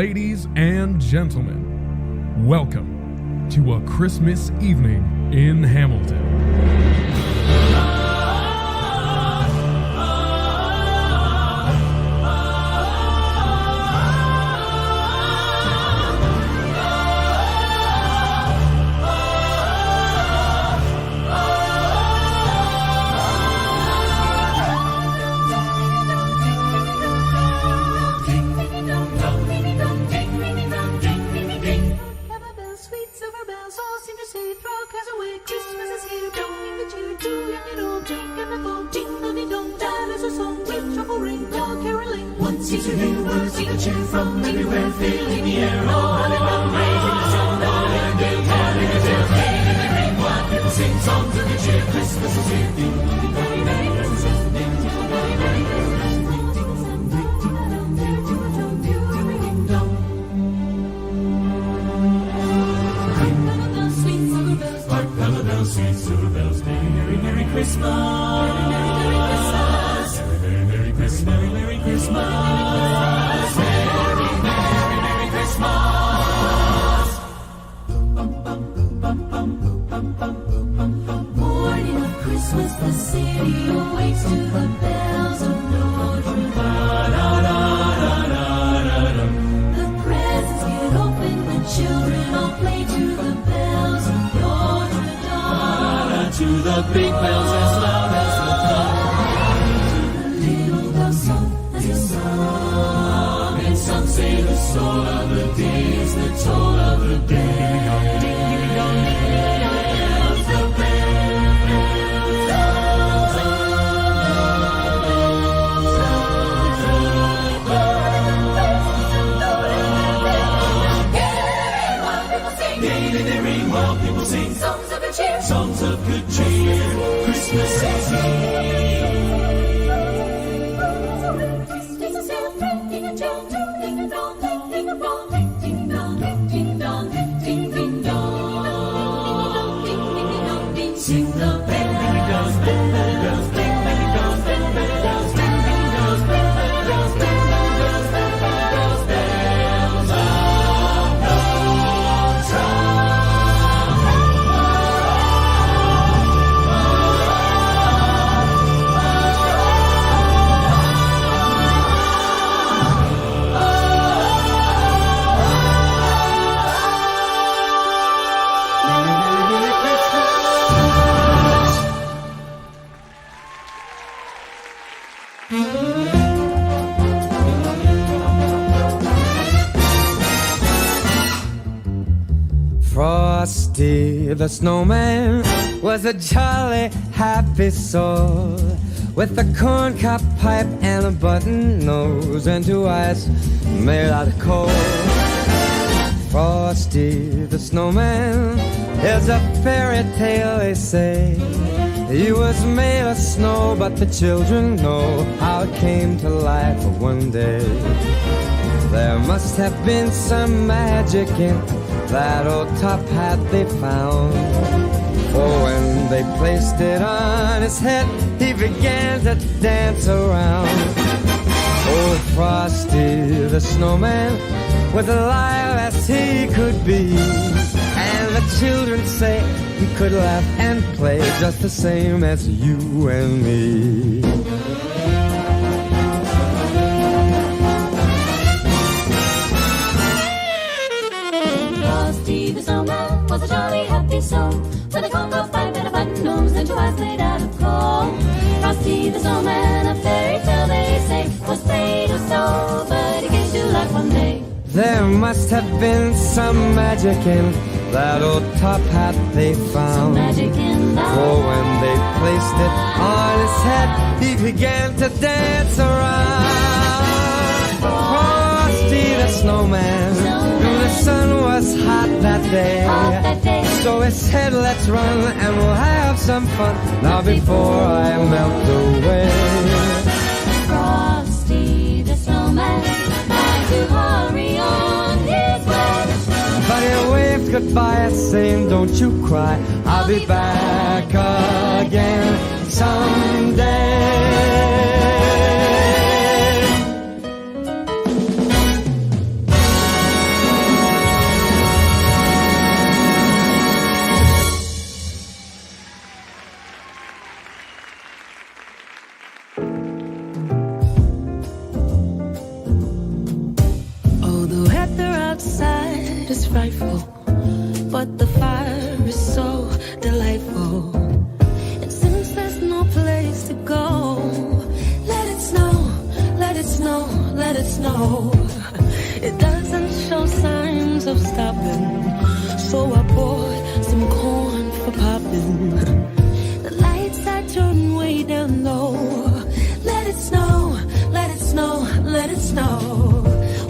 Ladies and gentlemen, welcome to a Christmas evening in Hamilton. Frosty the snowman was a jolly, happy soul, with a corncob pipe and a button nose and two eyes made out of coal. Frosty the snowman is a fairy tale, they say. He was made of snow, but the children know how it came to life one day. There must have been some magic in that old top hat they found, for when they placed it on his head, he began to dance around. Oh, Frosty the snowman was alive as he could be, and the children say he could laugh and play just the same as you and me. Frosty the snowman was a jolly, happy soul, with a corncob pipe and a button nose and two eyes made out of coal. Frosty the snowman, a fairy tale they say, was made of snow, but he came to life one day. There must have been some magic in that old top hat they found, some magic in that. For when they placed it on his head, he began to dance around. Frosty the snowman, knew the sun was hot that day, so he said, let's run and we'll have some fun now before I melt away. Frosty the snowman had to hurry on his way, but he waved goodbye saying, don't you cry, I'll be back again someday. of stopping, so I poured some corn for popping. The lights I turned way down low. Let it snow, let it snow, let it snow.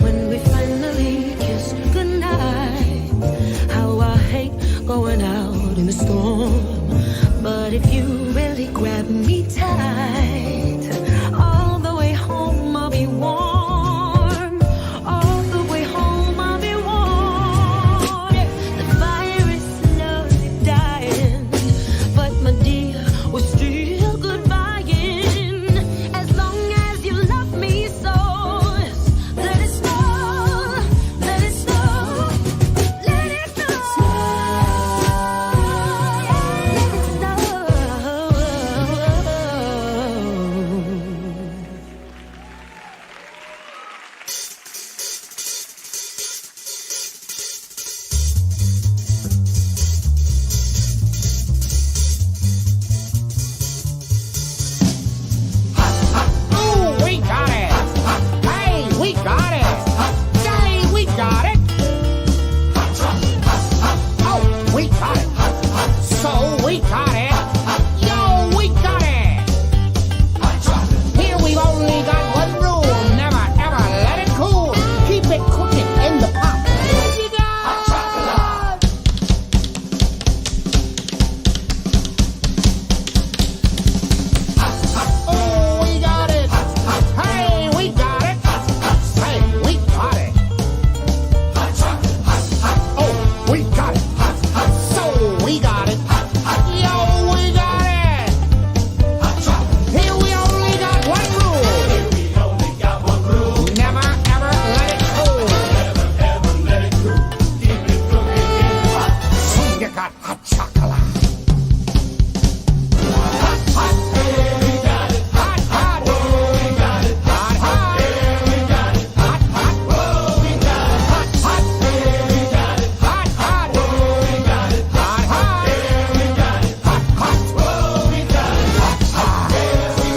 When we finally kiss goodnight, how I hate going out in the storm. But if you really grab me tight, all the way home I'll be warm. All the way home I'll be warm. The fire is slowly dying, but my dear, we're still goodbying. As long as you love me so, let it snow, let it snow, let it snow, let it snow. Ooh, we got it! Hey, we got it! Say, we got it! Oh, we got it! So, we got it! Yo, we got it! Here we've only got one rule. Never, ever let it cool. Keep it cooking in the pot. What you got? Oh, we got it! Hey, we got it! Say, we got it! Oh, we got it! So, we got it! Yo, we got it! Here we only got one rule. Never, ever let it cool. So you got hot chocolate. Hot, hot. Hot, hot. Hot, hot. Hot, hot. Hot, hot. Hot,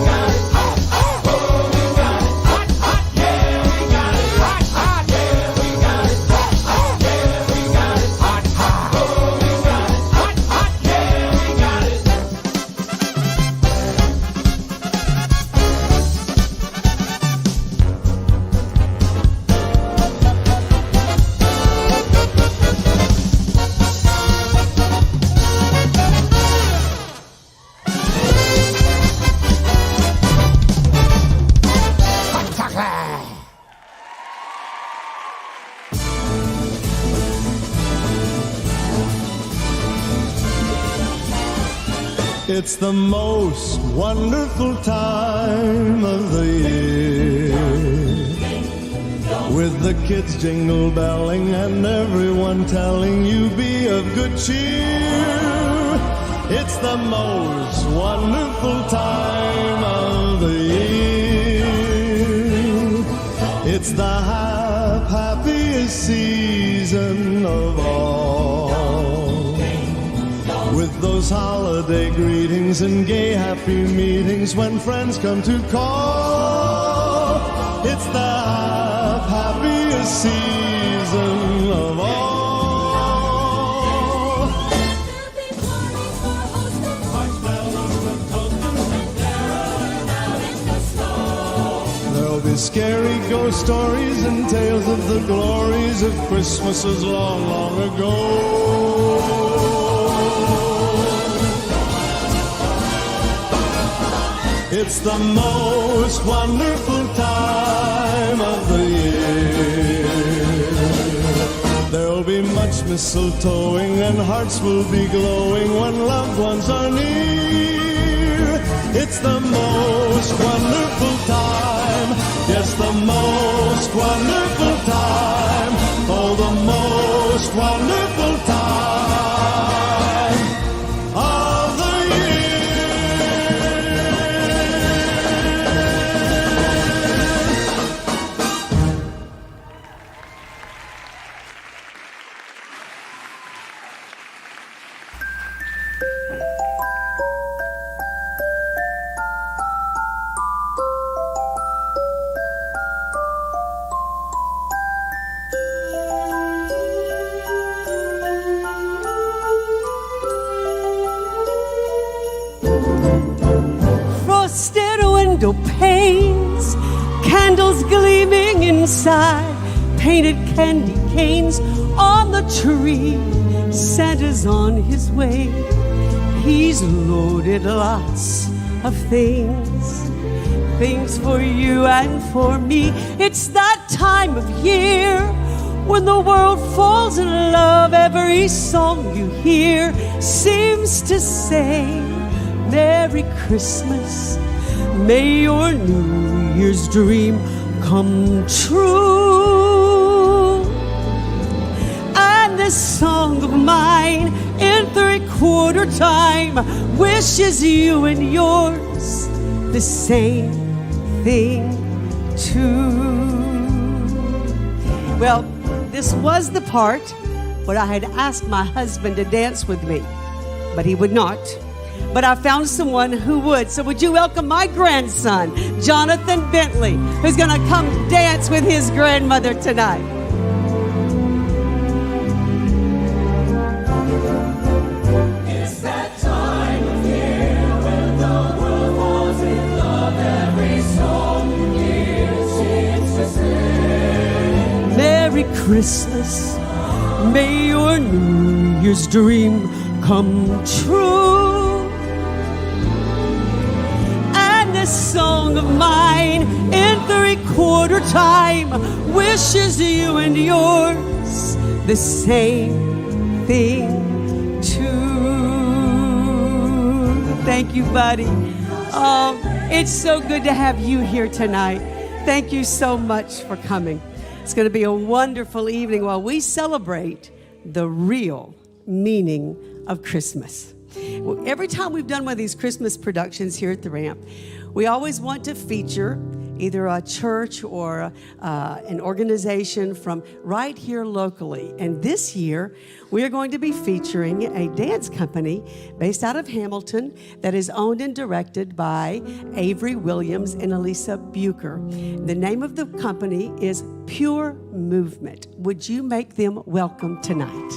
hot. Hot, hot. It's the most wonderful time of the year, with the kids jingle belling and everyone telling you be of good cheer. It's the most wonderful time of the year. It's the happiest season of all, with those holiday greetings and gay happy meetings when friends come to call. It's the happiest season of all. There'll be scary ghost stories and tales of the glories of Christmases long, long ago. It's the most wonderful time of the year. There'll be much mistletoeing and hearts will be glowing when loved ones are near. It's the most wonderful time, yes, the most wonderful time, oh, the most wonderful time of the window panes, candles gleaming inside, painted candy canes on the tree. Santa's on his way. He's loaded lots of things, things for you and for me. It's that time of year when the world falls in love. Every song you hear seems to say, Merry Christmas, may your New Year's dream come true. And this song of mine in 3/4 time wishes you and yours the same thing too. Well, this was the part where I had asked my husband to dance with me, but he would not. But I found someone who would. So would you welcome my grandson, Jonathan Bentley, who's going to come dance with his grandmother tonight. It's that time of year when the world falls in love. Every song you hear seems to say, Merry Christmas, may your New Year's dream come true. And this song of mine in 3/4 time wishes you and yours the same thing too. Thank you, buddy. Oh, it's so good to have you here tonight. Thank you so much for coming. It's going to be a wonderful evening while we celebrate the real meaning of Christmas. Well, every time we've done one of these Christmas productions here at the Ramp, we always want to feature either a church or an organization from right here locally. And this year, we are going to be featuring a dance company based out of Hamilton that is owned and directed by Avery Williams and Elisa Bucher. The name of the company is Pure Movement. Would you make them welcome tonight?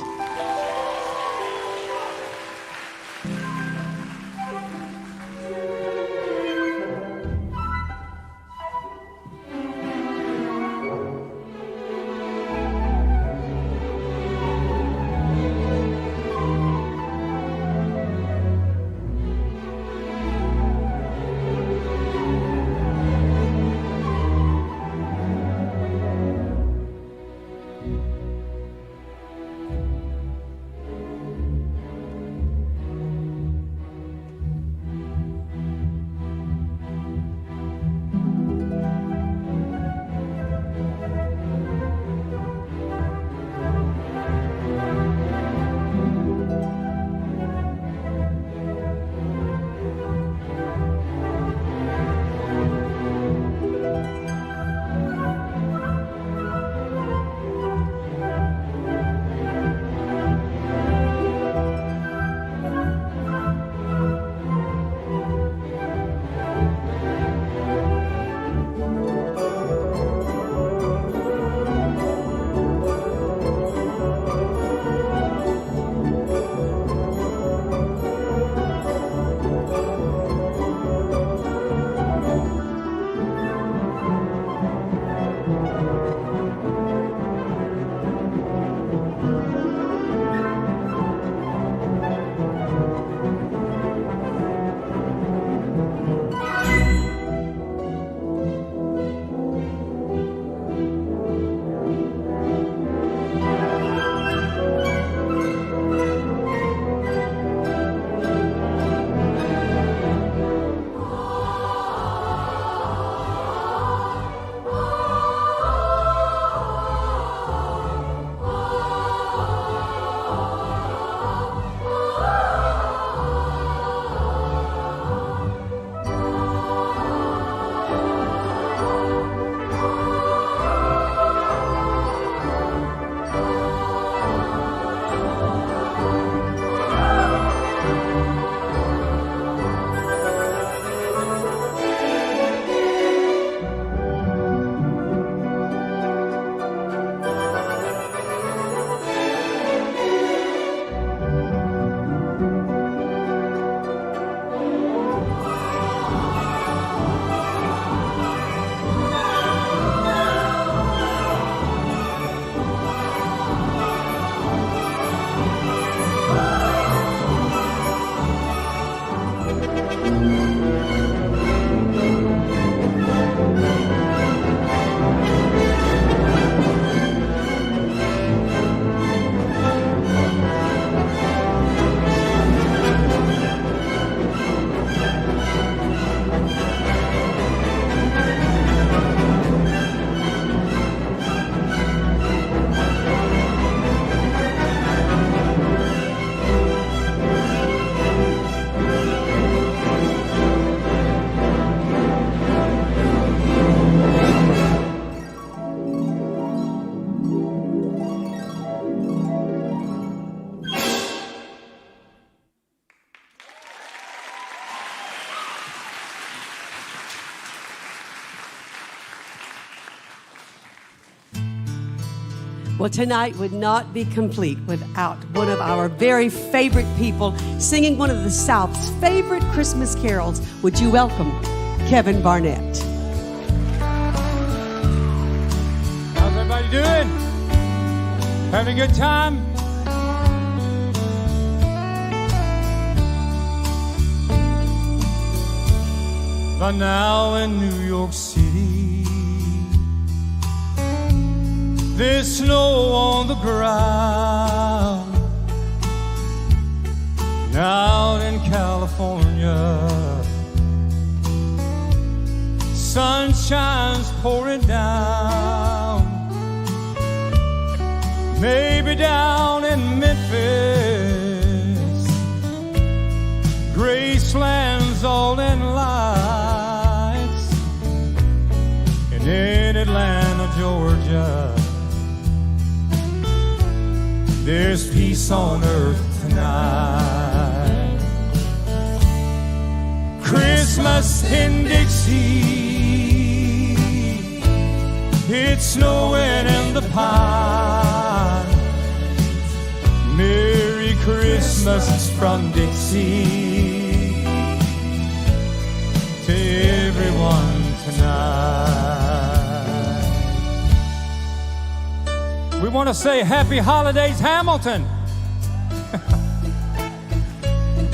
Well, tonight would not be complete without one of our very favorite people singing one of the South's favorite Christmas carols. Would you welcome Kevin Barnett? How's everybody doing? Having a good time? But now in New York City, there's snow on the ground. Out in California, sunshine's pouring down. Maybe down in Memphis, Graceland's all in lights. And in Atlanta, Georgia, there's peace on earth tonight. Christmas in Dixie, it's snowing in the pine. Merry Christmas from Dixie to everyone tonight. We want to say happy holidays, Hamilton.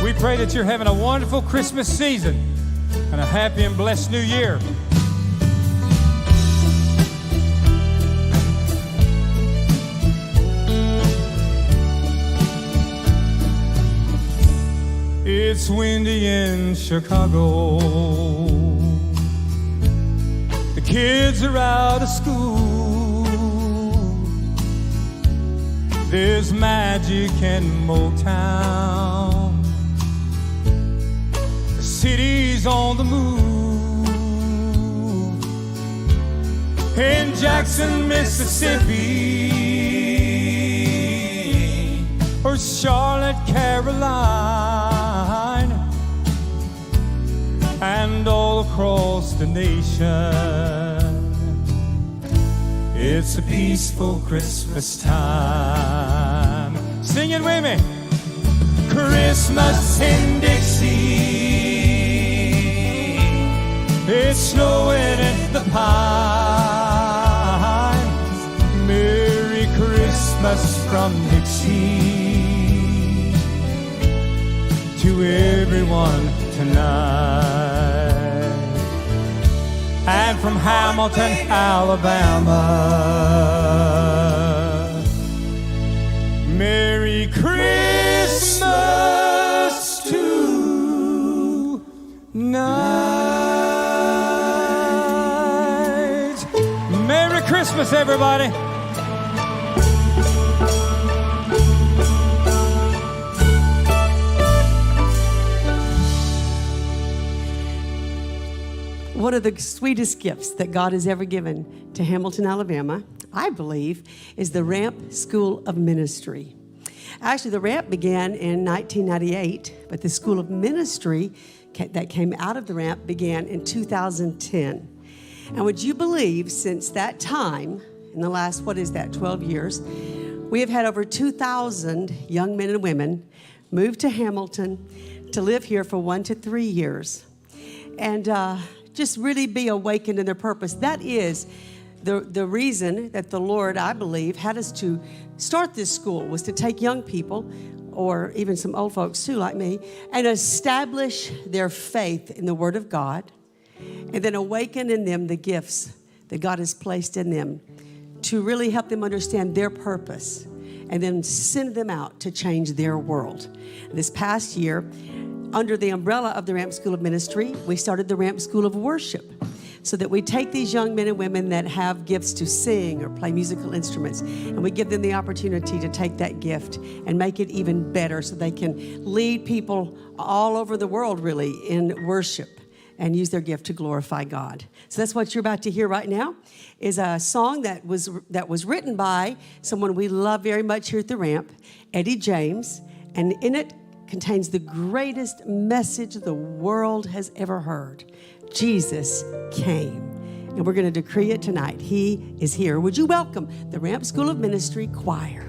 We pray that you're having a wonderful Christmas season and a happy and blessed new year. It's windy in Chicago. The kids are out of school. There's magic in Motown. The city's on the move. In Jackson, Mississippi, or Charlotte, Caroline, and all across the nation, it's a peaceful Christmas time. Sing it with me. Christmas in Dixie, it's snowing in the pines. Merry Christmas from Dixie to everyone tonight. And from Hamilton, Alabama, Merry Christmas tonight. Merry Christmas, everybody. One of the sweetest gifts that God has ever given to Hamilton, Alabama, I believe, is the Ramp School of Ministry. Actually, the Ramp began in 1998, but the School of Ministry that came out of the Ramp began in 2010. And would you believe, since that time, in the last, 12 years, we have had over 2,000 young men and women move to Hamilton to live here for 1 to 3 years. And just really be awakened in their purpose. That is the reason that the Lord, I believe, had us to start this school, was to take young people, or even some old folks too, like me, and establish their faith in the Word of God, and then awaken in them the gifts that God has placed in them to really help them understand their purpose, and then send them out to change their world. This past year, under the umbrella of the Ramp School of Ministry, we started the Ramp School of Worship, so that we take these young men and women that have gifts to sing or play musical instruments, and we give them the opportunity to take that gift and make it even better so they can lead people all over the world, really, in worship and use their gift to glorify God. So that's what you're about to hear right now, is a song that was written by someone we love very much here at the Ramp, Eddie James, and in it contains the greatest message the world has ever heard. Jesus came. And we're going to decree it tonight. He is here. Would you welcome the Ramp School of Ministry Choir?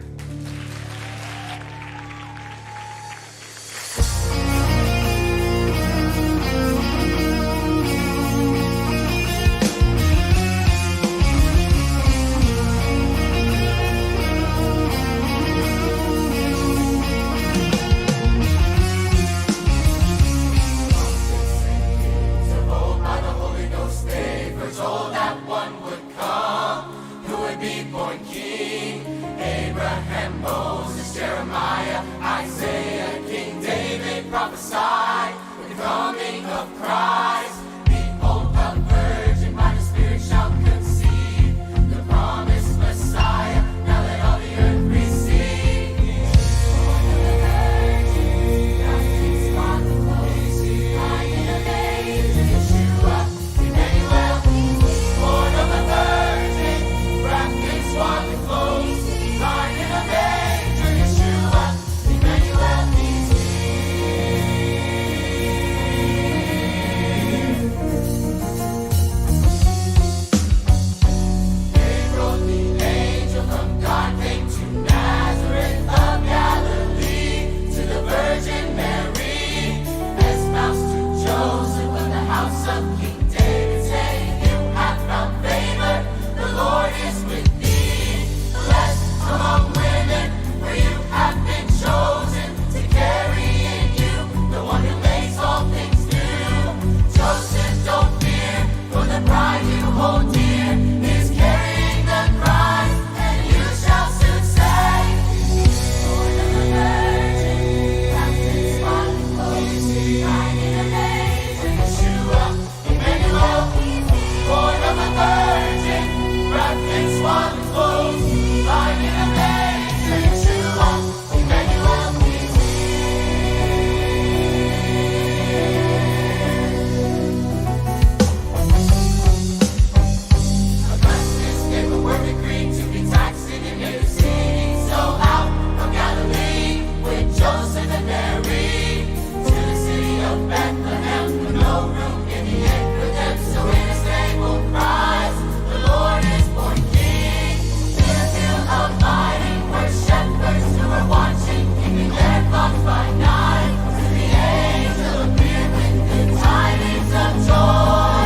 Bethlehem, no room in the inn for them, so in his name we'll cry. The Lord is born King. In a field abiding were shepherds who were watching, keeping their flocks by night. To the angel appeared with good tidings of joy.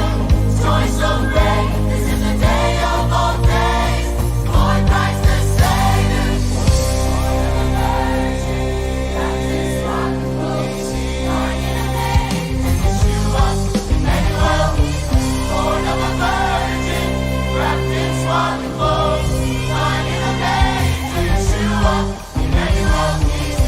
Joy so great, this is the day of all days. Lord Christ the Savior, born of a virgin, wrapped in swaddling clothes, lying in a manger. Yeshua, Emmanuel, born of a virgin, wrapped in swaddling clothes, lying in a manger. Yeshua, Emmanuel, He's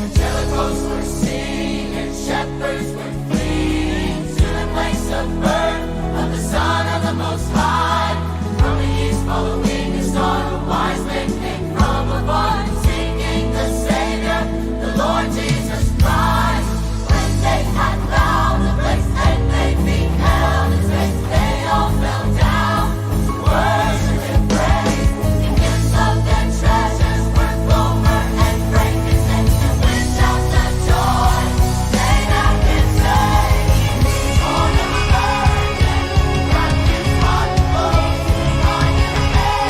angelic hosts were singing, and shepherds were fleeing to the place of birth of the Son of the Most High. From the east, following the star, wise men came from afar, singing the Savior, the Lord Jesus Christ. When they had found the place and they beheld His face, they all fell down to worship and praise. The gifts of their treasures were gold, myrrh, and frankincense, and with shouts of joy they had been saying, born of a virgin, wrapped in swaddling clothes, lying in a manger.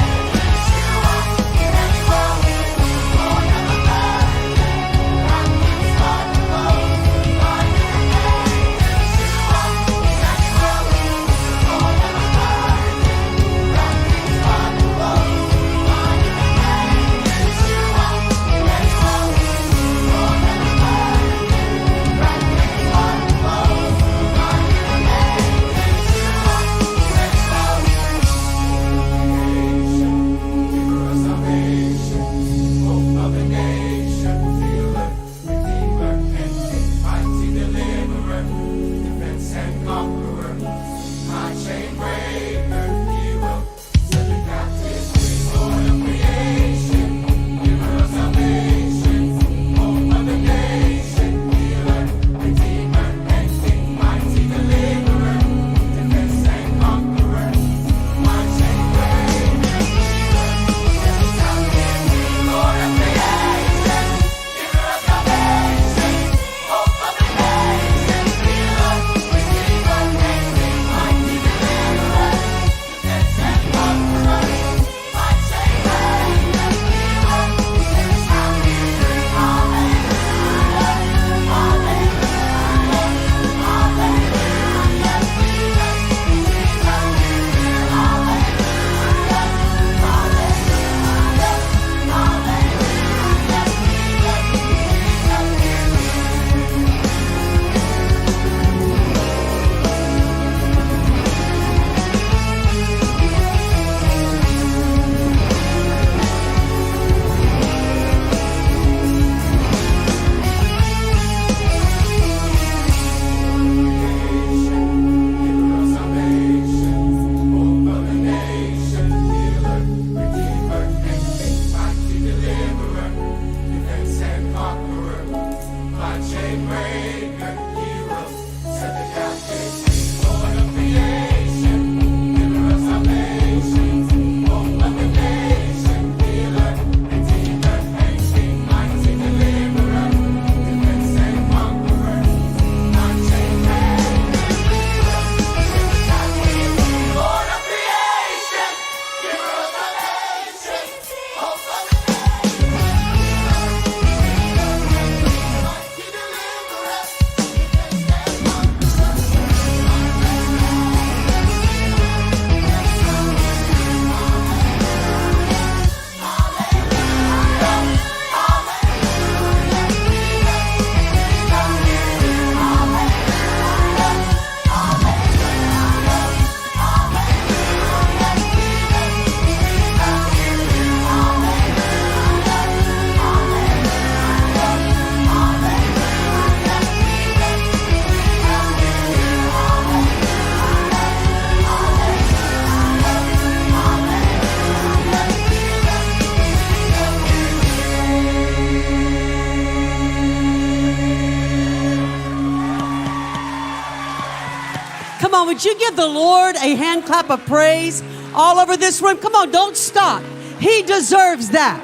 Would you give the Lord a hand clap of praise all over this room? Come on, don't stop. He deserves that.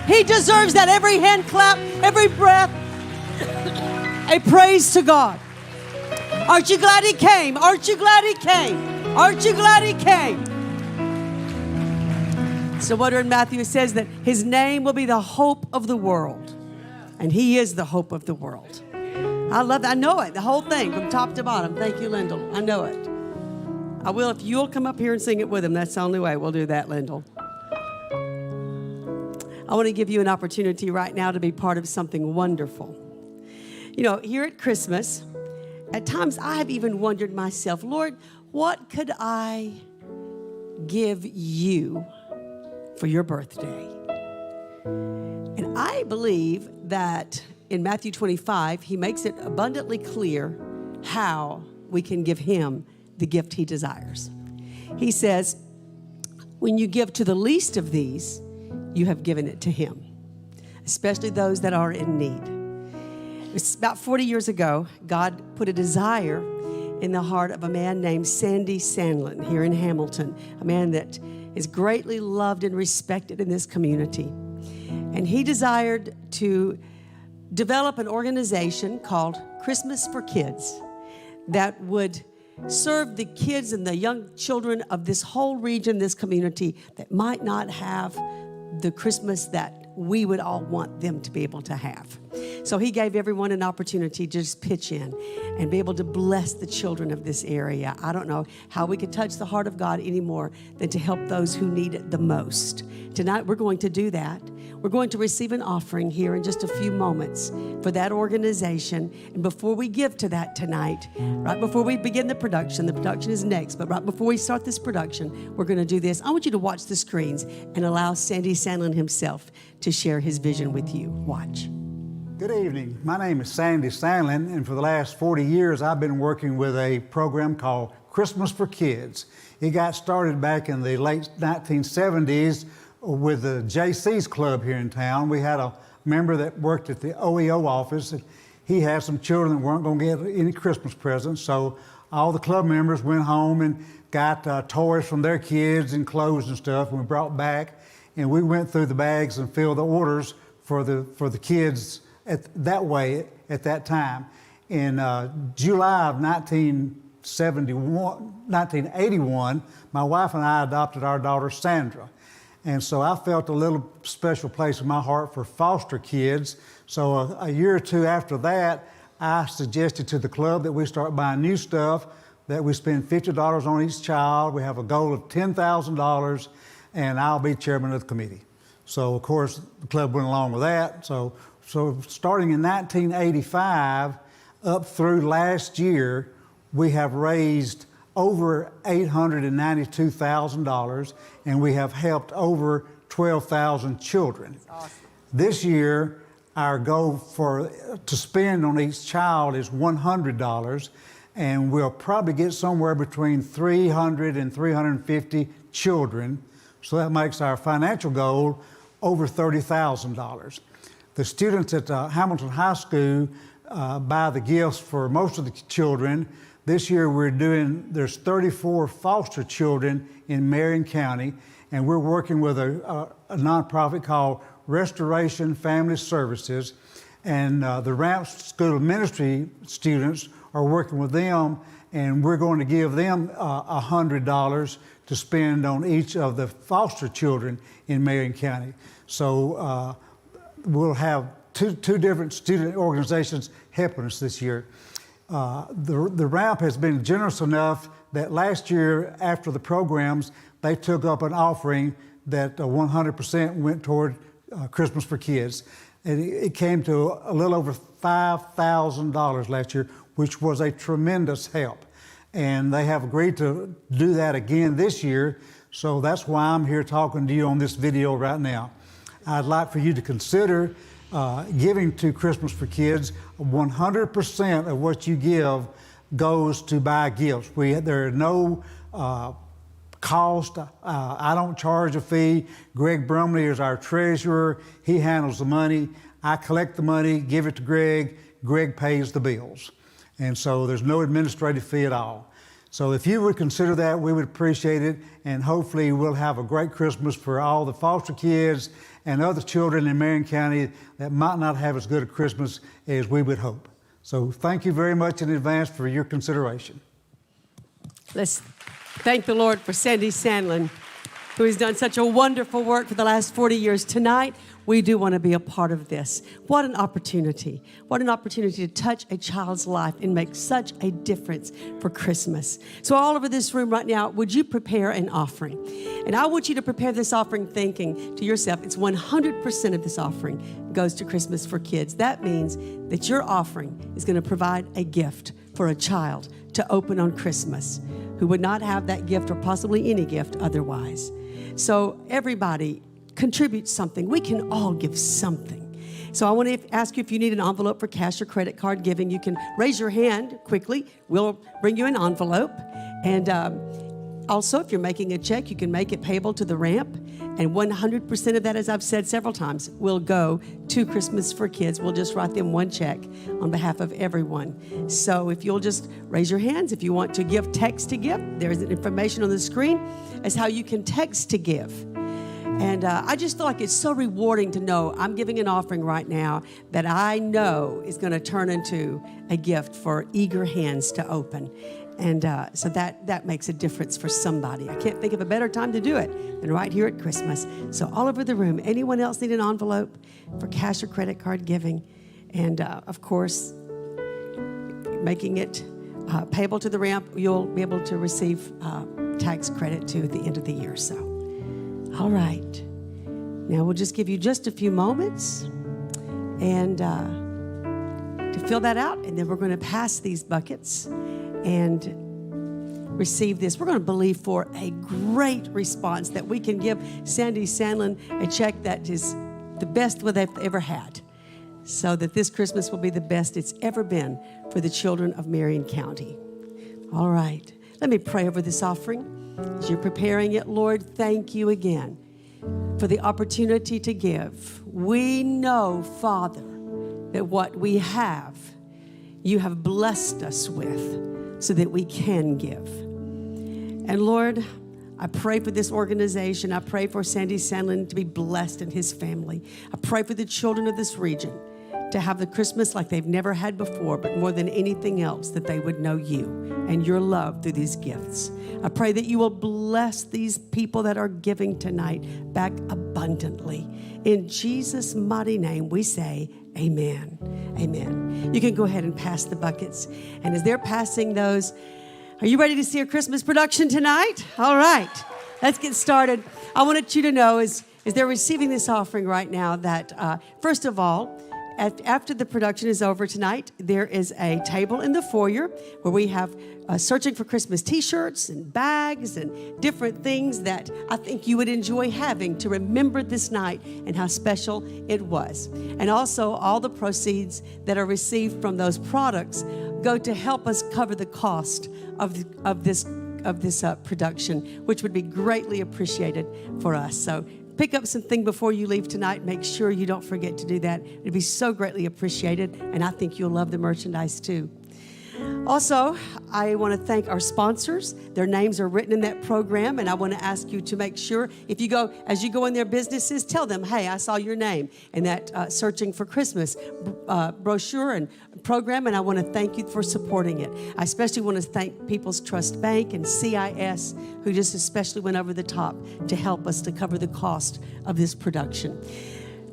He deserves that. Every hand clap, every breath, a praise to God. Aren't you glad he came? Aren't you glad he came? Aren't you glad he came? So what in Matthew it says that his name will be the hope of the world. And he is the hope of the world. I love that. I know it. The whole thing from top to bottom. Thank you, Lyndall. I know it. I will if you'll come up here and sing it with him. That's the only way we'll do that, Lyndall. I want to give you an opportunity right now to be part of something wonderful. You know, here at Christmas, at times I have even wondered myself, Lord, what could I give you for your birthday? And I believe that in Matthew 25, he makes it abundantly clear how we can give him the gift he desires. He says, when you give to the least of these, you have given it to him, especially those that are in need. It's about 40 years ago, God put a desire in the heart of a man named Sandy Sandlin here in Hamilton, a man that is greatly loved and respected in this community. And he desired to develop an organization called Christmas for Kids that would serve the kids and the young children of this whole region, this community that might not have the Christmas that we would all want them to be able to have. So he gave everyone an opportunity to just pitch in and be able to bless the children of this area. I don't know how we could touch the heart of God any more than to help those who need it the most. Tonight we're going to do that. We're going to receive an offering here in just a few moments for that organization. And before we give to that tonight, right before we begin the production is next, but right before we start this production, we're going to do this. I want you to watch the screens and allow Sandy Sandlin himself to share his vision with you. Watch. Good evening. My name is Sandy Sandlin, and for the last 40 years, I've been working with a program called Christmas for Kids. It got started back in the late 1970s with the JC's Club here in town. We had a member that worked at the OEO office. He had some children that weren't going to get any Christmas presents, so all the club members went home and got toys from their kids and clothes and stuff, and we brought back, and we went through the bags and filled the orders for the kids at that time. In July of 1981, my wife and I adopted our daughter Sandra. And so I felt a little special place in my heart for foster kids. So a year or two after that, I suggested to the club that we start buying new stuff, that we spend $50 on each child. We have a goal of $10,000, and I'll be chairman of the committee. So of course, the club went along with that. So starting in 1985 up through last year, we have raised over $892,000, and we have helped over 12,000 children. That's awesome. This year, our goal to spend on each child is $100, and we'll probably get somewhere between 300 and 350 children. So that makes our financial goal over $30,000. The students at Hamilton High School buy the gifts for most of the children. This year there's 34 foster children in Marion County, and we're working with a nonprofit called Restoration Family Services, and the Ramp School of Ministry students are working with them, and we're going to give them $100 to spend on each of the foster children in Marion County. So we'll have two different student organizations helping us this year. The Ramp has been generous enough that last year, after the programs, they took up an offering that 100% went toward Christmas for Kids. And it came to a little over $5,000 last year, which was a tremendous help. And they have agreed to do that again this year. So that's why I'm here talking to you on this video right now. I'd like for you to consider giving to Christmas for Kids. 100% of what you give goes to buy gifts. There are no cost. I don't charge a fee. Greg Brumley is our treasurer. He handles the money. I collect the money, give it to Greg. Greg pays the bills. And so there's no administrative fee at all. So if you would consider that, we would appreciate it, and hopefully we'll have a great Christmas for all the foster kids and other children in Marion County that might not have as good a Christmas as we would hope. So thank you very much in advance for your consideration. Let's thank the Lord for Sandy Sandlin, who has done such a wonderful work for the last 40 years. Tonight, we do want to be a part of this. What an opportunity. What an opportunity to touch a child's life and make such a difference for Christmas. So all over this room right now, would you prepare an offering? And I want you to prepare this offering thinking to yourself, it's 100% of this offering goes to Christmas for Kids. That means that your offering is going to provide a gift for a child to open on Christmas who would not have that gift or possibly any gift otherwise. So everybody contribute something. We can all give something. So I want to ask you if you need an envelope for cash or credit card giving. You can raise your hand quickly. We'll bring you an envelope. And also, if you're making a check, you can make it payable to the ramp. And 100% of that, as I've said several times, will go to Christmas for Kids. We'll just write them one check on behalf of everyone. So if you'll just raise your hands, if you want to give, text to give, there's information on the screen as how you can text to give. And I just feel like it's so rewarding to know I'm giving an offering right now that I know is going to turn into a gift for eager hands to open. And so that makes a difference for somebody. I can't think of a better time to do it than right here at Christmas. So all over the room, anyone else need an envelope for cash or credit card giving? And of course, making it payable to the ramp, you'll be able to receive tax credit too at the end of the year. So, all right. Now we'll just give you just a few moments and to fill that out, and then we're going to pass these buckets and receive this. We're going to believe for a great response that we can give Sandy Sandlin a check that is the best they've ever had, so that this Christmas will be the best it's ever been for the children of Marion County. All right. Let me pray over this offering. As you're preparing it, Lord, thank you again for the opportunity to give. We know, Father, that what we have, you have blessed us with so that we can give. And Lord, I pray for this organization. I pray for Sandy Sandlin to be blessed and his family. I pray for the children of this region to have the Christmas like they've never had before, but more than anything else, that they would know you and your love through these gifts. I pray that you will bless these people that are giving tonight back abundantly. In Jesus' mighty name, we say amen. Amen. You can go ahead and pass the buckets. And as they're passing those, are you ready to see a Christmas production tonight? All right, let's get started. I wanted you to know as they're receiving this offering right now that, first of all, after the production is over tonight, there is a table in the foyer where we have searching for Christmas t-shirts and bags and different things that I think you would enjoy having to remember this night and how special it was. And also all the proceeds that are received from those products go to help us cover the cost of this production, which would be greatly appreciated for us. So pick up something before you leave tonight. Make sure you don't forget to do that. It'd be so greatly appreciated, and I think you'll love the merchandise too. Also, I want to thank our sponsors. Their names are written in that program, and I want to ask you to make sure as you go in their businesses, tell them, hey, I saw your name in that Searching for Christmas brochure and program, and I want to thank you for supporting it. I especially want to thank People's Trust Bank and CIS, who just especially went over the top to help us to cover the cost of this production.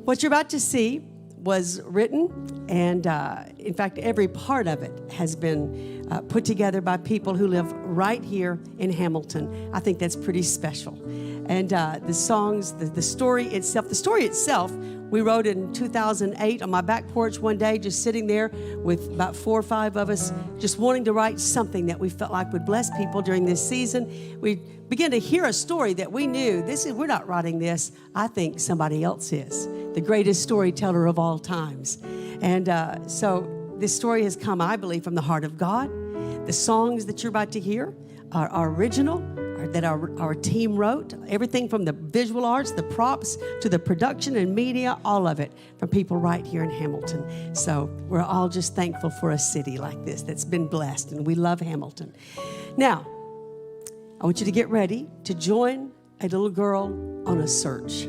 What you're about to see was written, and in fact, every part of it has been put together by people who live right here in Hamilton. I think that's pretty special. And the songs, the story itself, we wrote in 2008 on my back porch one day, just sitting there with about 4 or 5 of us, just wanting to write something that we felt like would bless people during this season. We began to hear a story that we knew, we're not writing this, I think somebody else is, the greatest storyteller of all times. And so this story has come, I believe, from the heart of God. The songs that you're about to hear are original, that our team wrote. Everything from the visual arts, the props, to the production and media, all of it from people right here in Hamilton. So we're all just thankful for a city like this that's been blessed, and we love Hamilton. Now, I want you to get ready to join a little girl on a search.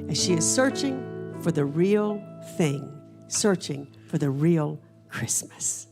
As she is searching for the real thing, searching for the real Christmas.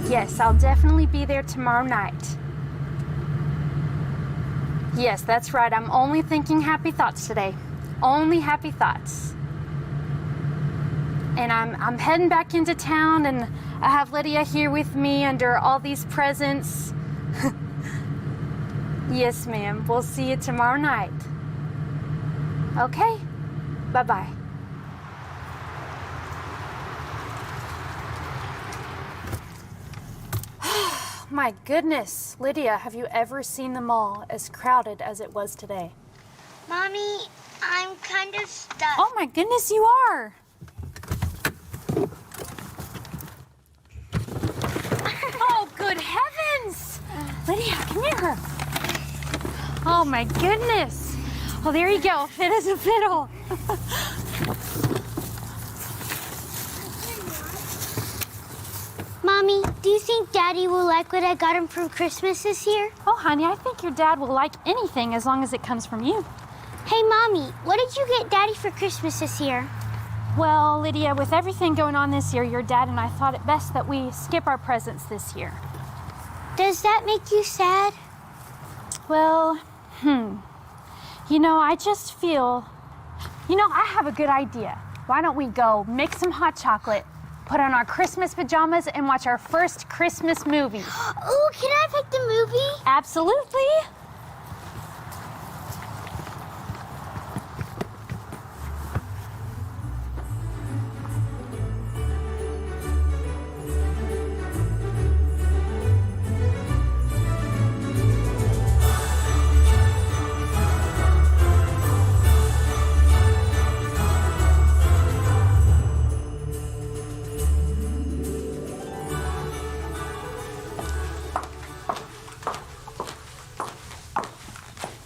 Yes, I'll definitely be there tomorrow night. Yes, that's right. I'm only thinking happy thoughts today. Only happy thoughts. And I'm heading back into town, and I have Lydia here with me under all these presents. Yes, ma'am. We'll see you tomorrow night. Okay? Bye-bye. My goodness, Lydia, have you ever seen the mall as crowded as it was today? Mommy, I'm kind of stuck. Oh my goodness, you are. Oh, good heavens. Lydia, come here. Oh my goodness. Well, there you go. Fit as a fiddle. Mommy, do you think Daddy will like what I got him for Christmas this year? Oh, honey, I think your dad will like anything as long as it comes from you. Hey, Mommy, what did you get Daddy for Christmas this year? Well, Lydia, with everything going on this year, your dad and I thought it best that we skip our presents this year. Does that make you sad? Well, you know, I just feel, I have a good idea. Why don't we go make some hot chocolate, put on our Christmas pajamas, and watch our first Christmas movie? Ooh, can I pick the movie? Absolutely.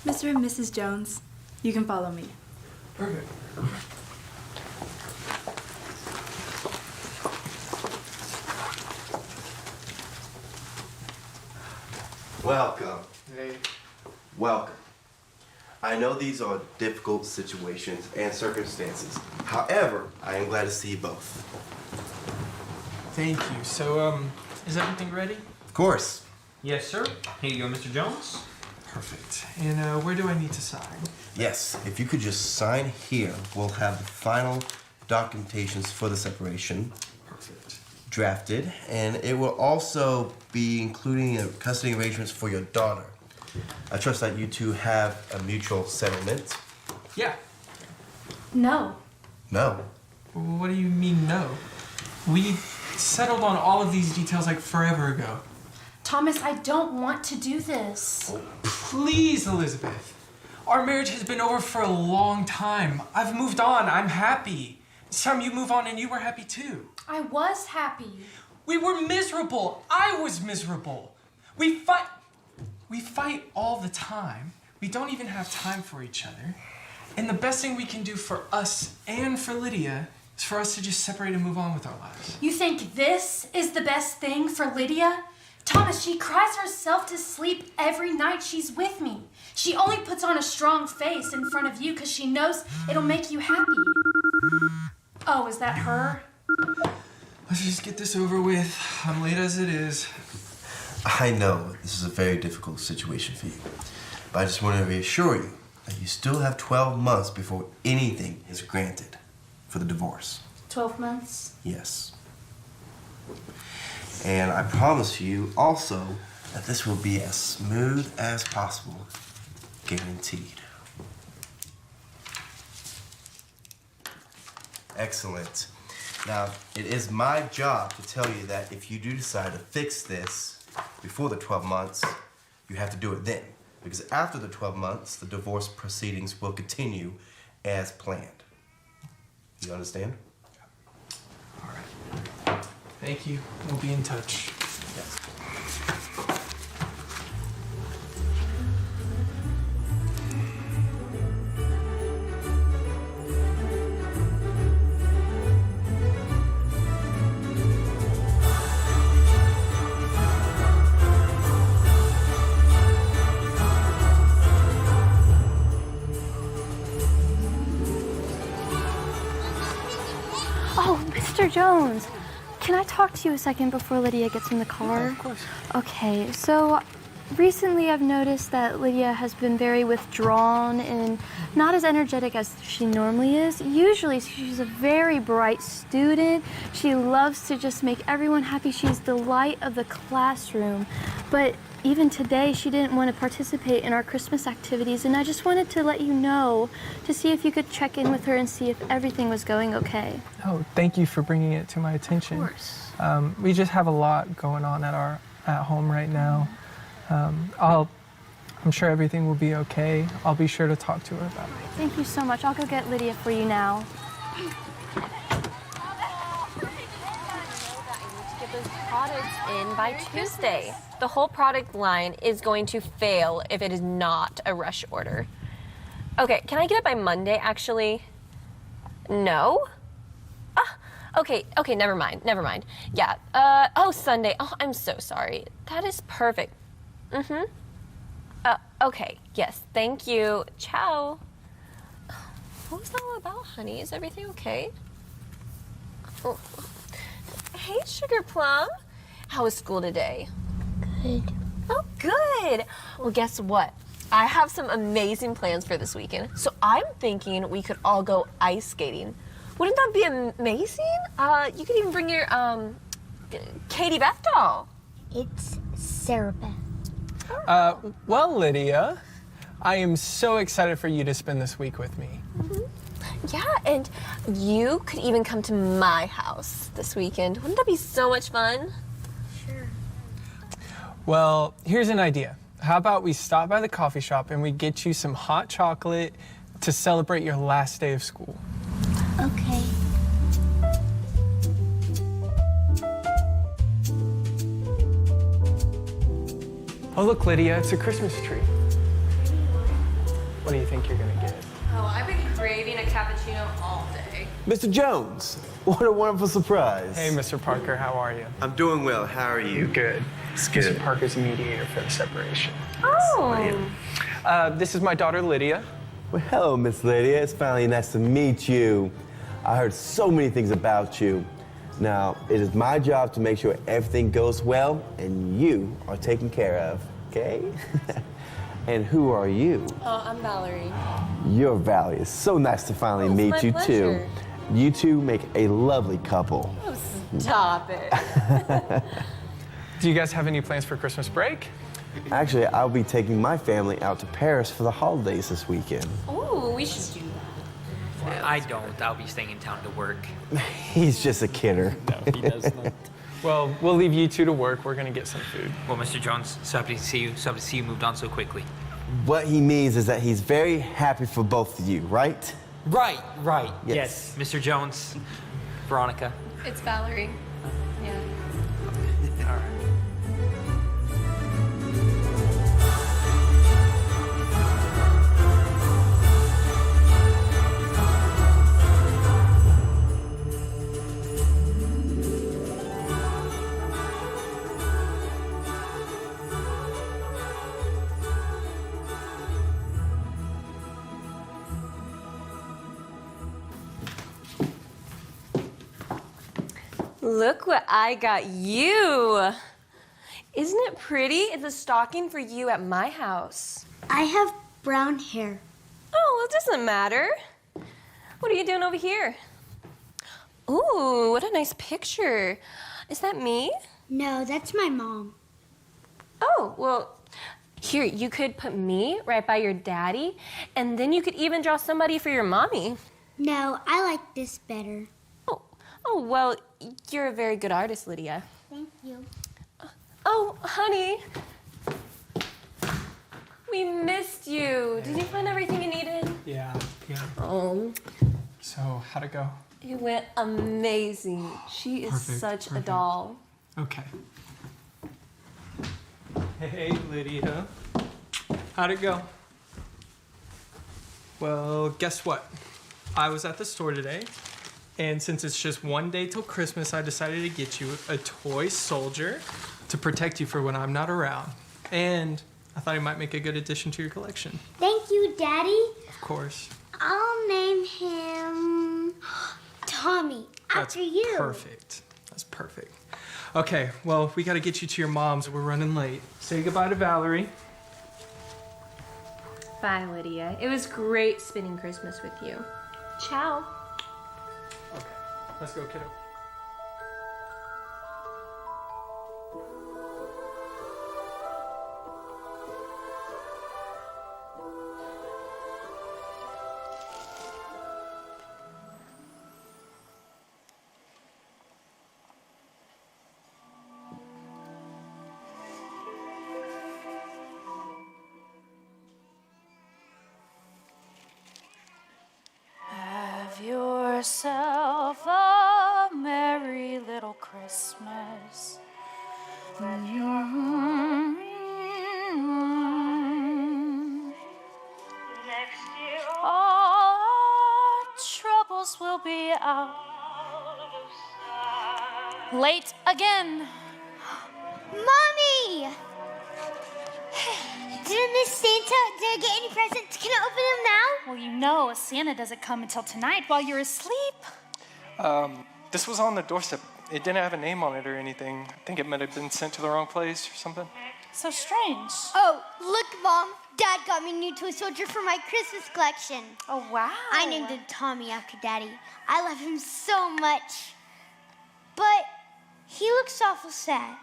Mr. and Mrs. Jones, you can follow me. Perfect. Welcome. Hey. Welcome. I know these are difficult situations and circumstances. However, I am glad to see you both. Thank you. So, is everything ready? Of course. Yes, sir. Here you go, Mr. Jones. Perfect. And where do I need to sign? Yes, if you could just sign here, we'll have the final documentations for the separation. Perfect. Drafted, and it will also be including custody arrangements for your daughter. I trust that you two have a mutual settlement. Yeah. No. No. What do you mean, no? We settled on all of these details like forever ago. Thomas, I don't want to do this. Oh, please, Elizabeth. Our marriage has been over for a long time. I've moved on. I'm happy. It's time you move on and you were happy too. I was happy. We were miserable. I was miserable. We fight all the time. We don't even have time for each other. And the best thing we can do for us and for Lydia is for us to just separate and move on with our lives. You think this is the best thing for Lydia? Thomas, she cries herself to sleep every night she's with me. She only puts on a strong face in front of you because she knows it'll make you happy. Oh, is that her? Let's just get this over with. I'm late as it is. I know this is a very difficult situation for you, but I just want to reassure you that you still have 12 months before anything is granted for the divorce. 12 months? Yes. And I promise you also that this will be as smooth as possible. Guaranteed. Excellent. Now, it is my job to tell you that if you do decide to fix this before the 12 months, you have to do it then. Because after the 12 months, the divorce proceedings will continue as planned. You understand? All right. Thank you. We'll be in touch. Yes. Oh, Mr. Jones, can I talk to you a second before Lydia gets in the car? Yeah, of course. Okay, so recently I've noticed that Lydia has been very withdrawn and not as energetic as she normally is. Usually she's a very bright student. She loves to just make everyone happy. She's the light of the classroom. But even today, she didn't want to participate in our Christmas activities, and I just wanted to let you know to see if you could check in with her and see if everything was going okay. Oh, thank you for bringing it to my attention. Of course. We just have a lot going on at home right now. I'm sure everything will be okay. I'll be sure to talk to her about it. Thank you so much. I'll go get Lydia for you now. Get those products in by Tuesday. The whole product line is going to fail if it is not a rush order. Okay, can I get it by Monday, actually? No? Okay, never mind. Yeah, Sunday. Oh, I'm so sorry. That is perfect. Okay, yes, thank you. Ciao. What was that all about, honey? Is everything okay? Oh. Hey, Sugar Plum. How was school today? Good. Oh, good. Well, guess what? I have some amazing plans for this weekend. So I'm thinking we could all go ice skating. Wouldn't that be amazing? You could even bring your, Katie Beth doll. It's Sarah Beth. Well, Lydia, I am so excited for you to spend this week with me. Yeah, and you could even come to my house this weekend. Wouldn't that be so much fun? Sure. Well, here's an idea. How about we stop by the coffee shop and we get you some hot chocolate to celebrate your last day of school? Okay. Oh, look, Lydia, it's a Christmas tree. What do you think you're gonna get? Oh, I've been craving a cappuccino all day. Mr. Jones, what a wonderful surprise. Hey, Mr. Parker, how are you? I'm doing well. How are you? Good. It's Mr. good. Parker's the mediator for the separation. Oh. This is my daughter, Lydia. Well, hello, Miss Lydia. It's finally nice to meet you. I heard so many things about you. Now, it is my job to make sure everything goes well and you are taken care of, okay? And who are you? Oh, I'm Valerie. You're Valerie. It's so nice to finally meet my you, pleasure. too. You two make a lovely couple. Oh, stop it. Do you guys have any plans for Christmas break? Actually, I'll be taking my family out to Paris for the holidays this weekend. Oh, we should do that. I don't. I'll be staying in town to work. He's just a kidder. No, he does not. Well, we'll leave you two to work. We're gonna get some food. Well, Mr. Jones, so happy to see you. So happy to see you moved on so quickly. What he means is that he's very happy for both of you, right? Right. Yes. Mr. Jones, Veronica. It's Valerie. Yeah. All right. Look what I got you. Isn't it pretty? It's a stocking for you at my house. I have brown hair. Oh, well, it doesn't matter. What are you doing over here? Ooh, what a nice picture. Is that me? No, that's my mom. Oh, well, here, you could put me right by your daddy, and then you could even draw somebody for your mommy. No, I like this better. Oh, well, you're a very good artist, Lydia. Thank you. Oh, honey. We missed you. Did you find everything you needed? Yeah. Oh. So, how'd it go? It went amazing. She is such a doll. Okay. Hey, Lydia. How'd it go? Well, guess what? I was at the store today, and since it's just one day till Christmas, I decided to get you a toy soldier to protect you for when I'm not around. And I thought he might make a good addition to your collection. Thank you, Daddy. Of course. I'll name him Tommy, after you. Perfect. That's perfect. Okay, well, we gotta get you to your mom's. We're running late. Say goodbye to Valerie. Bye, Lydia. It was great spending Christmas with you. Ciao. Okay, let's go, kiddo. Have yourself a merry little Christmas. All our troubles will be out. Late again. Mommy! Didn't Miss Santa, did I get any presents? Can I open them now? Well, you know, Santa doesn't come until tonight while you're asleep. This was on the doorstep. It didn't have a name on it or anything. I think it might have been sent to the wrong place or something. So strange. Oh, look, Mom. Dad got me a new toy soldier for my Christmas collection. Oh, wow. I named him Tommy after Daddy. I love him so much. But he looks awful sad.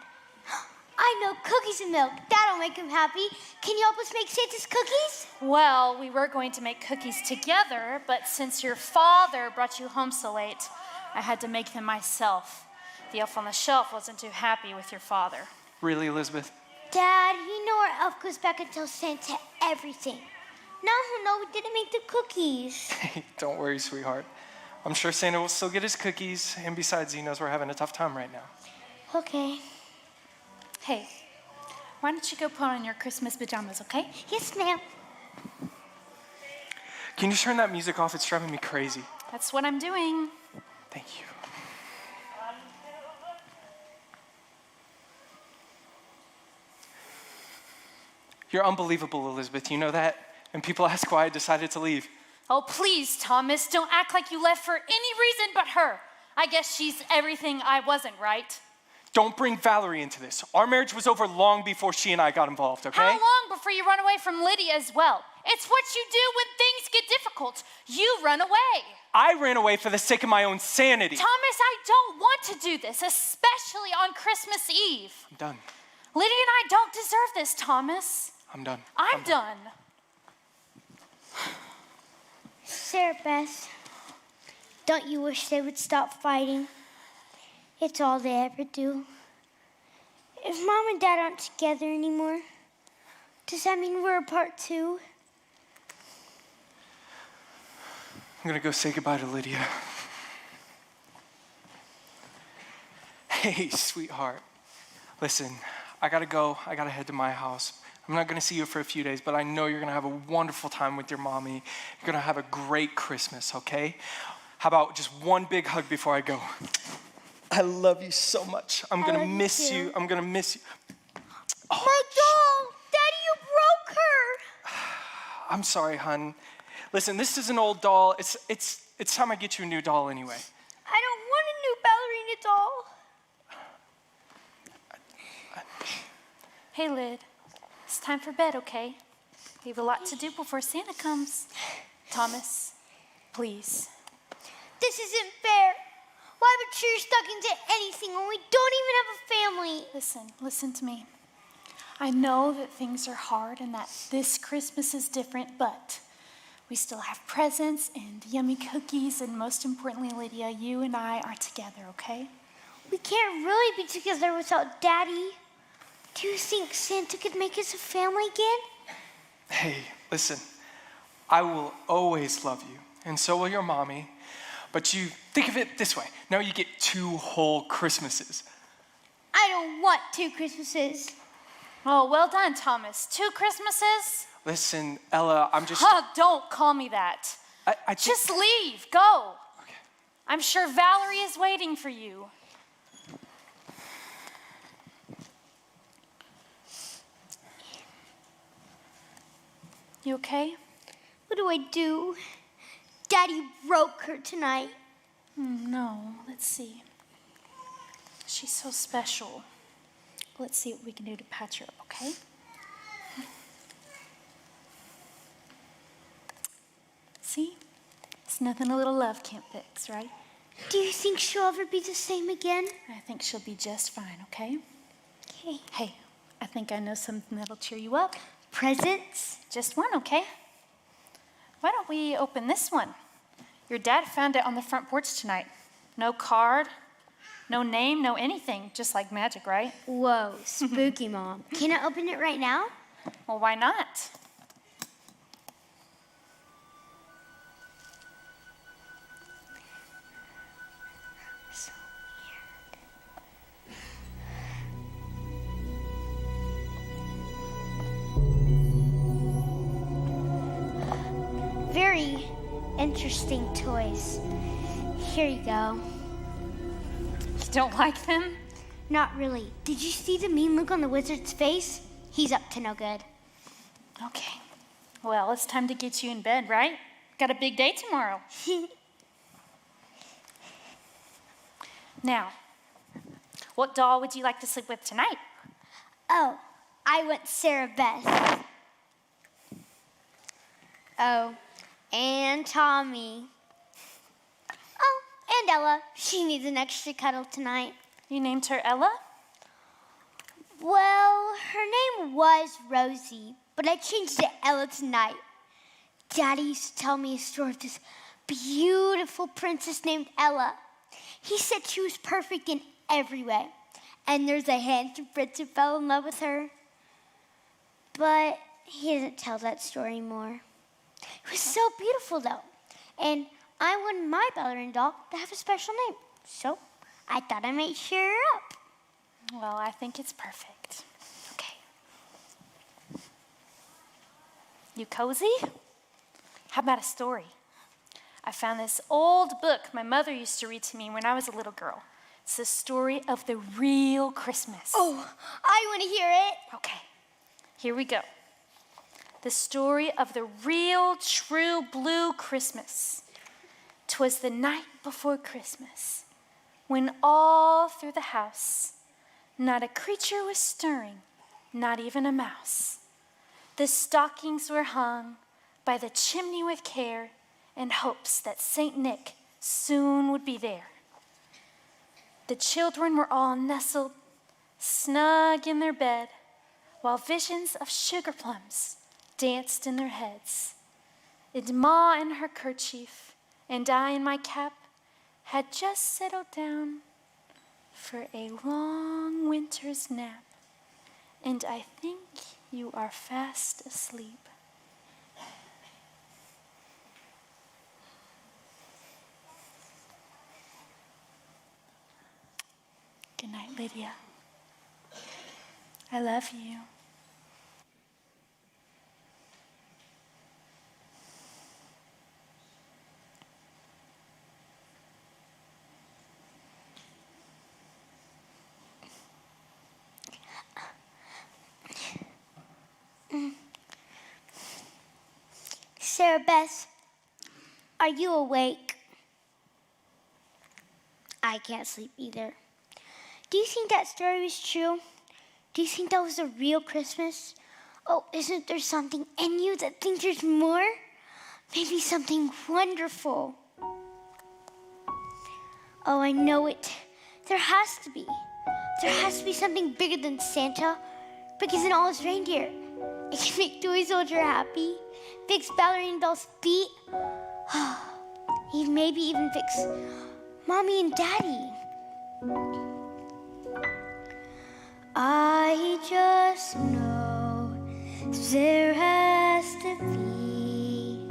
I know, cookies and milk. That'll make him happy. Can you help us make Santa's cookies? Well, we were going to make cookies together, but since your father brought you home so late, I had to make them myself. The elf on the shelf wasn't too happy with your father. Really, Elizabeth? Dad, you know our elf goes back and tells Santa everything. Now he'll know we didn't make the cookies. Hey, don't worry, sweetheart. I'm sure Santa will still get his cookies, and besides, he knows we're having a tough time right now. Okay. Hey, why don't you go put on your Christmas pajamas, okay? Yes, ma'am. Can you turn that music off? It's driving me crazy. That's what I'm doing. Thank you. You're unbelievable, Elizabeth. You know that? And people ask why I decided to leave. Oh, please, Thomas, don't act like you left for any reason but her. I guess she's everything I wasn't, right? Don't bring Valerie into this. Our marriage was over long before she and I got involved, okay? How long before you run away from Lydia as well? It's what you do when things get difficult. You run away. I ran away for the sake of my own sanity. Thomas, I don't want to do this, especially on Christmas Eve. I'm done. Lydia and I don't deserve this, Thomas. I'm done. I'm done. Sarah Beth, don't you wish they would stop fighting? It's all they ever do. If Mom and Dad aren't together anymore, does that mean we're apart too? gonna go say goodbye to Lydia. Hey, sweetheart. Listen, I gotta go. I gotta head to my house. I'm not gonna see you for a few days, but I know you're gonna have a wonderful time with your mommy. You're gonna have a great Christmas, okay? How about just one big hug before I go? I love you so much. I'm gonna miss you. I'm gonna miss you. Oh, my doll! Daddy, you broke her! I'm sorry, hun. Listen, this is an old doll. It's time I get you a new doll anyway. I don't want a new ballerina doll. Hey, Lyd. It's time for bed, okay? We have a lot to do before Santa comes. Thomas, please. This isn't fair. Why would you stuck into anything when we don't even have a family? Listen to me. I know that things are hard and that this Christmas is different, but we still have presents and yummy cookies, and most importantly, Lydia, you and I are together, okay? We can't really be together without Daddy. Do you think Santa could make us a family again? Hey, listen, I will always love you, and so will your mommy. But you think of it this way. Now you get 2 whole Christmases. I don't want 2 Christmases. Oh, well done, Thomas. 2 Christmases? Listen, Ella, I'm just... Don't call me that. Just leave. Go. Okay. I'm sure Valerie is waiting for you. You okay? What do I do? Daddy broke her tonight. No, let's see. She's so special. Let's see what we can do to patch her up, okay? See? It's nothing a little love can't fix, right? Do you think she'll ever be the same again? I think she'll be just fine, okay? Okay. Hey, I think I know something that'll cheer you up. Presents? Just one, okay? Why don't we open this one? Your dad found it on the front porch tonight. No card, no name, no anything. Just like magic, right? Whoa, spooky, Mom. Can I open it right now? Well, why not? So weird. Very interesting toys. Here you go. You don't like them? Not really. Did you see the mean look on the wizard's face? He's up to no good. Okay. Well, it's time to get you in bed, right? Got a big day tomorrow. Now, what doll would you like to sleep with tonight? Oh, I want Sarah Beth. Oh, and Tommy. Oh, and Ella. She needs an extra cuddle tonight. You named her Ella? Well, her name was Rosie, but I changed it to Ella tonight. Daddy used to tell me a story of this beautiful princess named Ella. He said she was perfect in every way. And there's a handsome prince who fell in love with her. But he doesn't tell that story anymore. It was so beautiful, though. And I wanted my ballerina doll to have a special name. So I thought I might cheer her up. Well, I think it's perfect. Okay. You cozy? How about a story? I found this old book my mother used to read to me when I was a little girl. It's the story of the real Christmas. Oh, I want to hear it. Okay, here we go. The story of the real, true blue Christmas. 'Twas the night before Christmas, when all through the house, not a creature was stirring, not even a mouse. The stockings were hung by the chimney with care, in hopes that Saint Nick soon would be there. The children were all nestled snug in their bed, while visions of sugar plums danced in their heads. And Ma in her kerchief and I in my cap had just settled down for a long winter's nap, and I think you are fast asleep. Good night, Lydia. I love you. Sarah Beth, are you awake? I can't sleep either. Do you think that story was true? Do you think that was a real Christmas? Oh, isn't there something in you that thinks there's more? Maybe something wonderful. Oh, I know it. There has to be. There has to be something bigger than Santa, because in all his reindeer, it can make Toy Soldier happy, fix ballerina doll's feet, maybe even fix Mommy and Daddy. I just know there has to be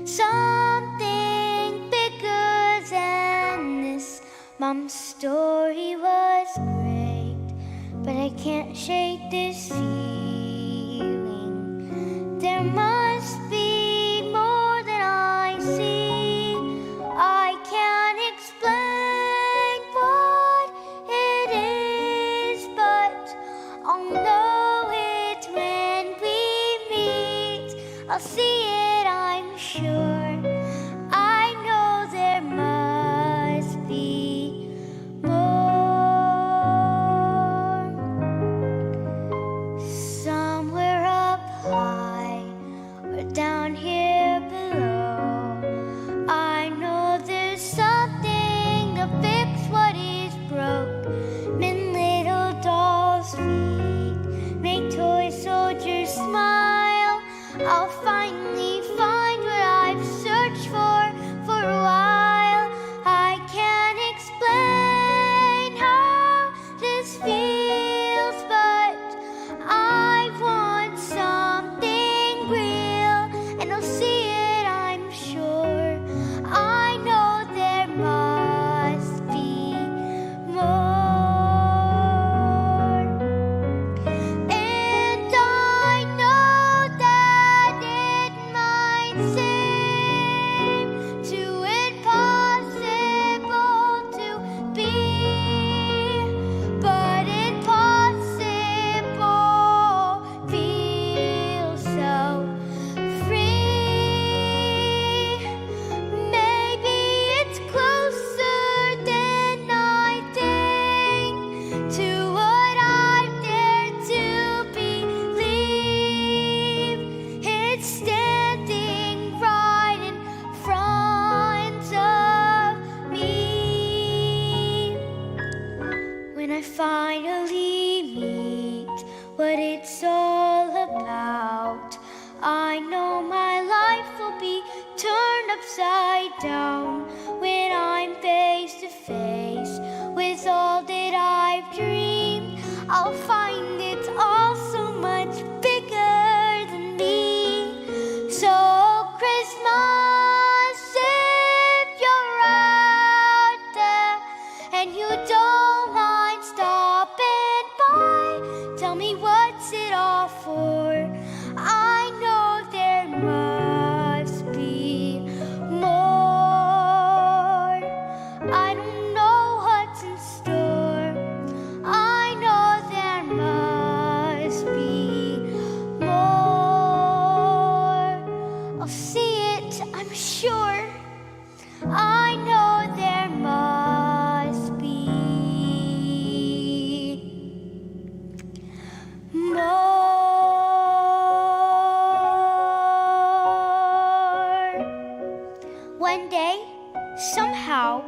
something bigger than this. Mom's story was great, but I can't shake this feeling. There must be more than I see. I can't explain what it is, but I'll know it when we meet. I'll see it, I'm sure. I know there must be more. Somewhere up high or down here below, I know there's something to fix what is broke. Mend little dolls' feet, make toy soldiers smile. I'll finally find what I've searched for a while. I can't explain how this feels, but I want something real, and I'll see it, I'm sure. I know there must be more, and I know that it might seem too impossible to be, but impossible feels so free. Maybe it's closer than I think to what I've dared to believe. It's standing right in front of me. When I finally meet what it's all about, I know my life will be turned upside down. When I'm face to face with all that I've dreamed, I'll find it's all so much bigger than me. So Christmas, if you're out there and you don't mind stopping by, tell me what's it all for. I know there must be more. I don't know what's in store. I know there must be more. I'll see it, I'm sure. I know there must be more. One day, somehow,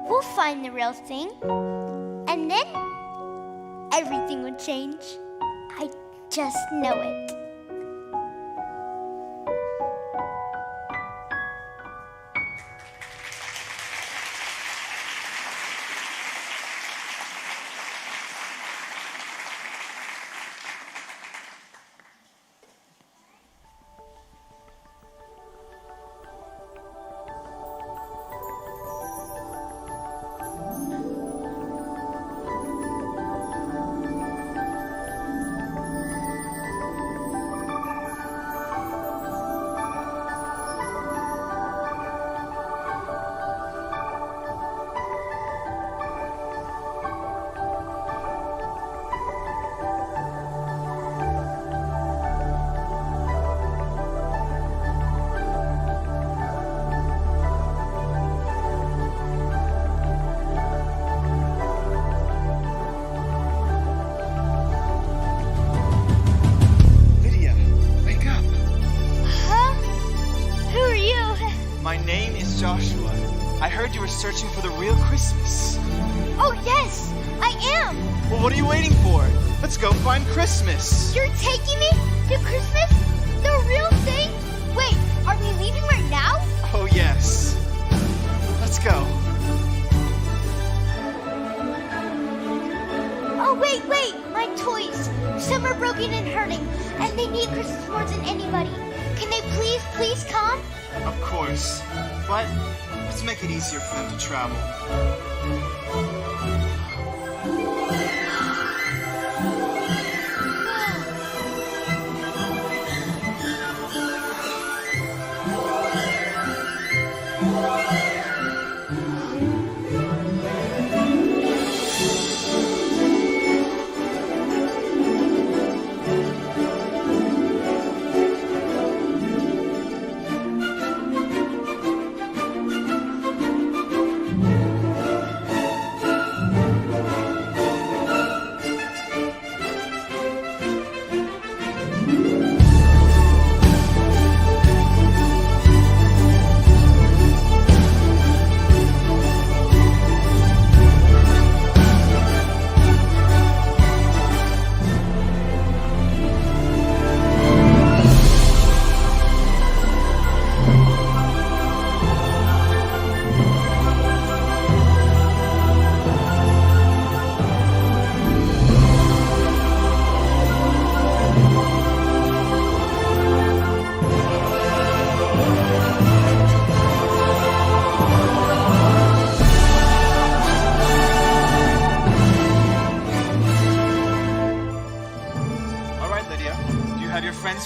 we'll find the real thing, and then everything will change. I just know it. were searching for the real Christmas. Oh, yes, I am. Well, what are you waiting for? Let's go find Christmas. You're taking me to Christmas? The real thing? Wait, are we leaving right now? Oh, yes. Let's go. Oh, wait, my toys. Some are broken and hurting, and they need Christmas more than anybody. Can they please come? Of course. But let's make it easier for them to travel.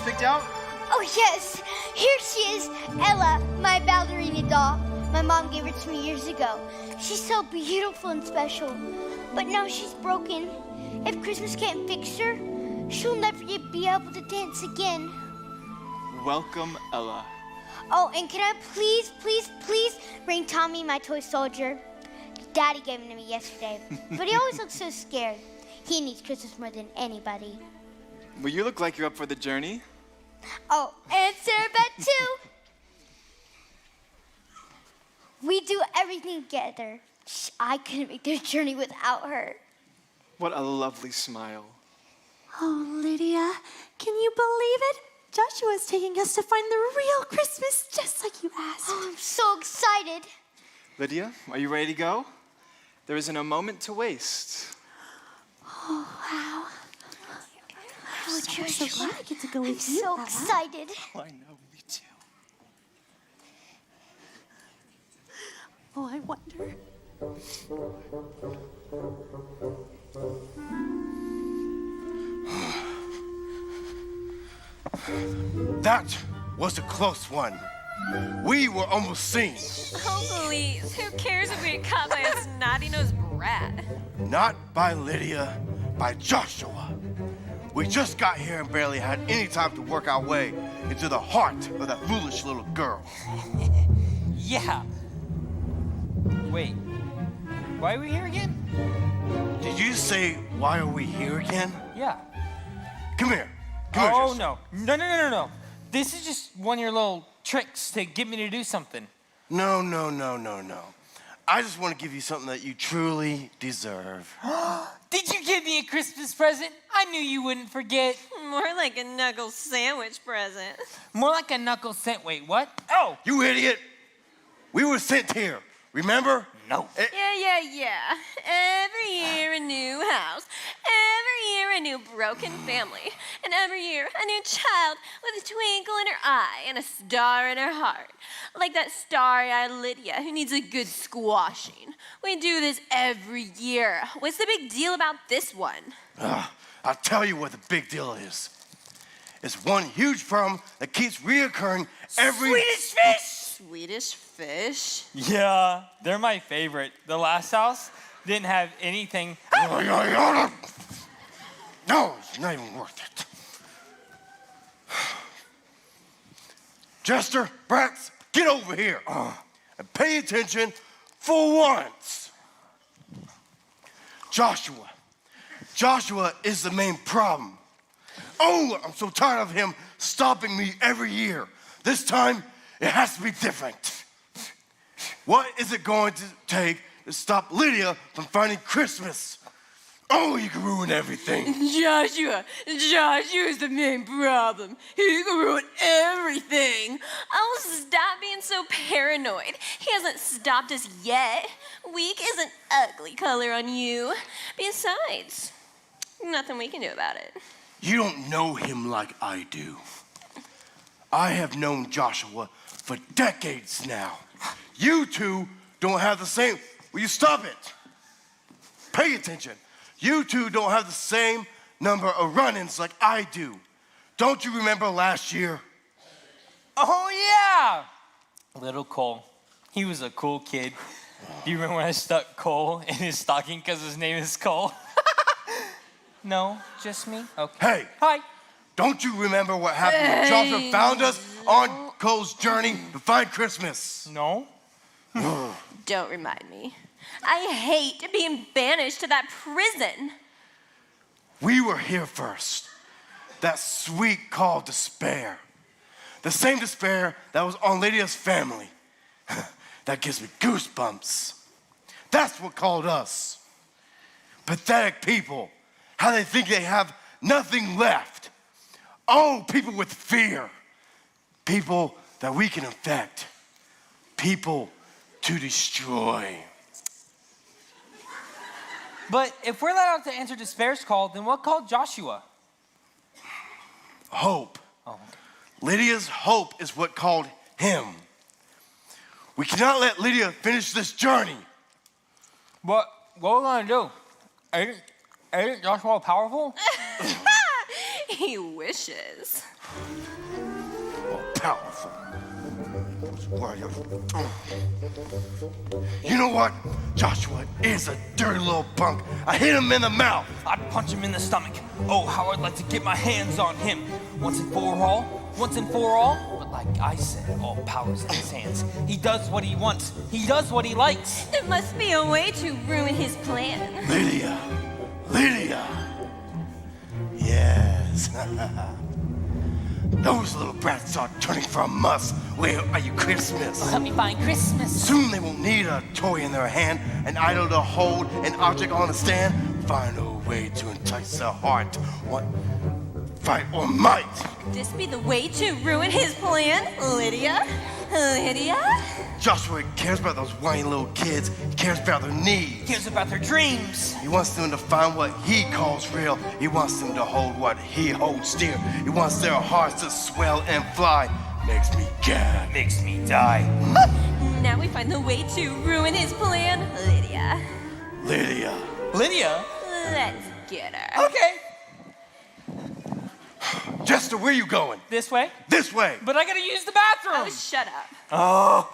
Picked out? Oh, yes. Here she is, Ella, my ballerina doll. My mom gave her to me years ago. She's so beautiful and special. But now she's broken. If Christmas can't fix her, she'll never be able to dance again. Welcome, Ella. Oh, and can I please bring Tommy, my toy soldier? Daddy gave him to me yesterday. But he always looks so scared. He needs Christmas more than anybody. Well, you look like you're up for the journey. Oh, and Sarah Beth too. We do everything together. I couldn't make this journey without her. What a lovely smile. Oh, Lydia, can you believe it? Joshua's taking us to find the real Christmas, just like you asked. Oh, I'm so excited. Lydia, are you ready to go? There isn't a moment to waste. Oh, wow. I'm so glad I get to go with I'm you. so excited. Oh, I know, me too. Oh, I wonder. That was a close one. We were almost seen. Oh, please. Who cares if we get caught by a snotty-nosed brat? Not by Lydia, by Joshua. We just got here and barely had any time to work our way into the heart of that foolish little girl. Yeah. Wait, why are we here again? Did you say, why are we here again? Yeah. Come here. Come here, Oh, Justin. no. This is just one of your little tricks to get me to do something. No. I just want to give you something that you truly deserve. Did you give me a Christmas present? I knew you wouldn't forget. More like a knuckle sandwich present. More like a knuckle sent. Wait, what? Oh! You idiot! We were sent here, remember? No. Yeah. Every year a new house. Every year a new broken family. And every year a new child with a twinkle in her eye and a star in her heart. Like that starry-eyed Lydia who needs a good squashing. We do this every year. What's the big deal about this one? I'll tell you what the big deal is. It's one huge problem that keeps reoccurring every... Swedish fish! Swedish fish? Yeah, they're my favorite. The last house didn't have anything. No, it's not even worth it. Jester, Bratz, get over here and pay attention for once. Joshua is the main problem. Oh, I'm so tired of him stopping me every year. This time, it has to be different. What is it going to take to stop Lydia from finding Christmas? Oh, you can ruin everything. Joshua's the main problem. He can ruin everything. Oh, stop being so paranoid. He hasn't stopped us yet. Weak is an ugly color on you. Besides, nothing we can do about it. You don't know him like I do. I have known Joshua for decades now. You two don't have the same... Will you stop it? Pay attention. You two don't have the same number of run-ins like I do. Don't you remember last year? Oh, yeah! Little Cole. He was a cool kid. Do you remember when I stuck Cole in his stocking because his name is Cole? No, just me? Okay. Hey! Hi! Don't you remember what happened when Joshua found us on Cole's journey to find Christmas? No. Don't remind me. I hate being banished to that prison. We were here first. That sweet call despair. The same despair that was on Lydia's family. That gives me goosebumps. That's what called us. Pathetic people. How they think they have nothing left. Oh, people with fear. People that we can infect. People to destroy. But if we're let out to answer despair's call, then what called Joshua? Hope. Oh, okay. Lydia's hope is what called him. We cannot let Lydia finish this journey. What are we gonna do? Ain't Joshua powerful? He wishes. Oh, powerful. You know what? Joshua is a dirty little punk. I hit him in the mouth. I'd punch him in the stomach. Oh, how I'd like to get my hands on him. Once and for all. But like I said, all power's in his hands. He does what he wants. He does what he likes. There must be a way to ruin his plan. Lydia. Yes. Those little brats are turning from us. Where are you, Christmas? Help me find Christmas. Soon they will need a toy in their hand, an idol to hold, an object on a stand. Find a way to entice their heart. What? Fight or might. Could this be the way to ruin his plan, Lydia? Joshua cares about those whiny little kids. He cares about their needs. He cares about their dreams. He wants them to find what he calls real. He wants them to hold what he holds dear. He wants their hearts to swell and fly. Makes me gag. Makes me die. Now we find the way to ruin his plan, Lydia. Let's get her. Okay. Jester, where you going? This way? This way. But I gotta use the bathroom. Oh, shut up. Oh.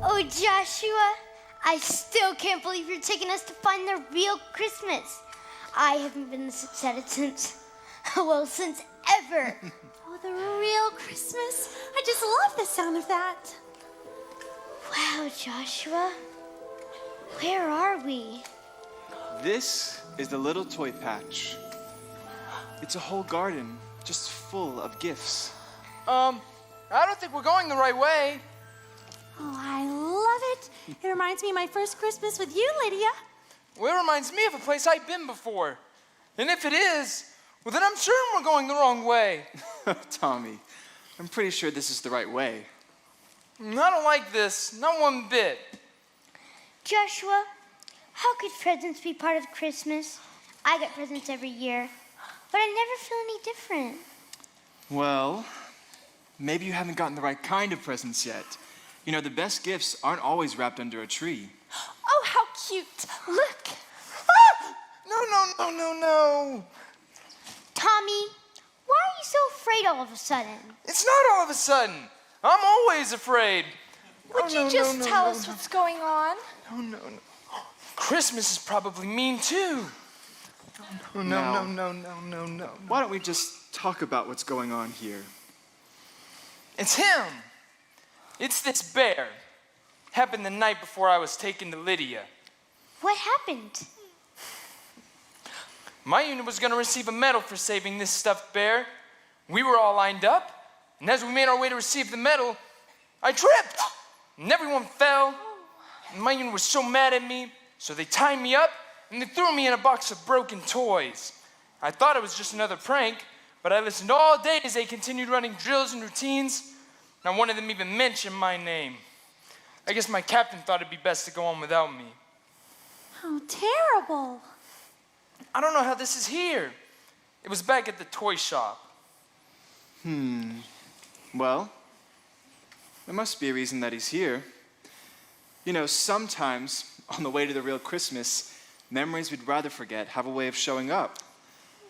Oh, Joshua, I still can't believe you're taking us to find the real Christmas. I haven't been this excited since ever. Oh, the real Christmas? I just love the sound of that. Wow, Joshua, where are we? This is the little toy patch. It's a whole garden just full of gifts. I don't think we're going the right way. Oh, I love it. It reminds me of my first Christmas with you, Lydia. Well, it reminds me of a place I've been before. And if it is, well, then I'm sure we're going the wrong way. Tommy, I'm pretty sure this is the right way. I don't like this, not one bit. Joshua, how could presents be part of Christmas? I get presents every year, but I never feel any different. Well, maybe you haven't gotten the right kind of presents yet. You know, the best gifts aren't always wrapped under a tree. Oh, how cute. Look. No. Tommy, why are you so afraid all of a sudden? It's not all of a sudden. I'm always afraid. Would you just tell us what's going on? No. Christmas is probably mean too. No. Why don't we just talk about what's going on here? It's him. It's this bear. Happened the night before I was taken to Lydia. What happened? My unit was going to receive a medal for saving this stuffed bear. We were all lined up, and as we made our way to receive the medal, I tripped, and everyone fell. And my unit was so mad at me, so they tied me up, and they threw me in a box of broken toys. I thought it was just another prank, but I listened all day as they continued running drills and routines. Not one of them even mentioned my name. I guess my captain thought it'd be best to go on without me. How terrible. I don't know how this is here. It was back at the toy shop. Well, there must be a reason that he's here. You know, sometimes on the way to the real Christmas, memories we'd rather forget have a way of showing up.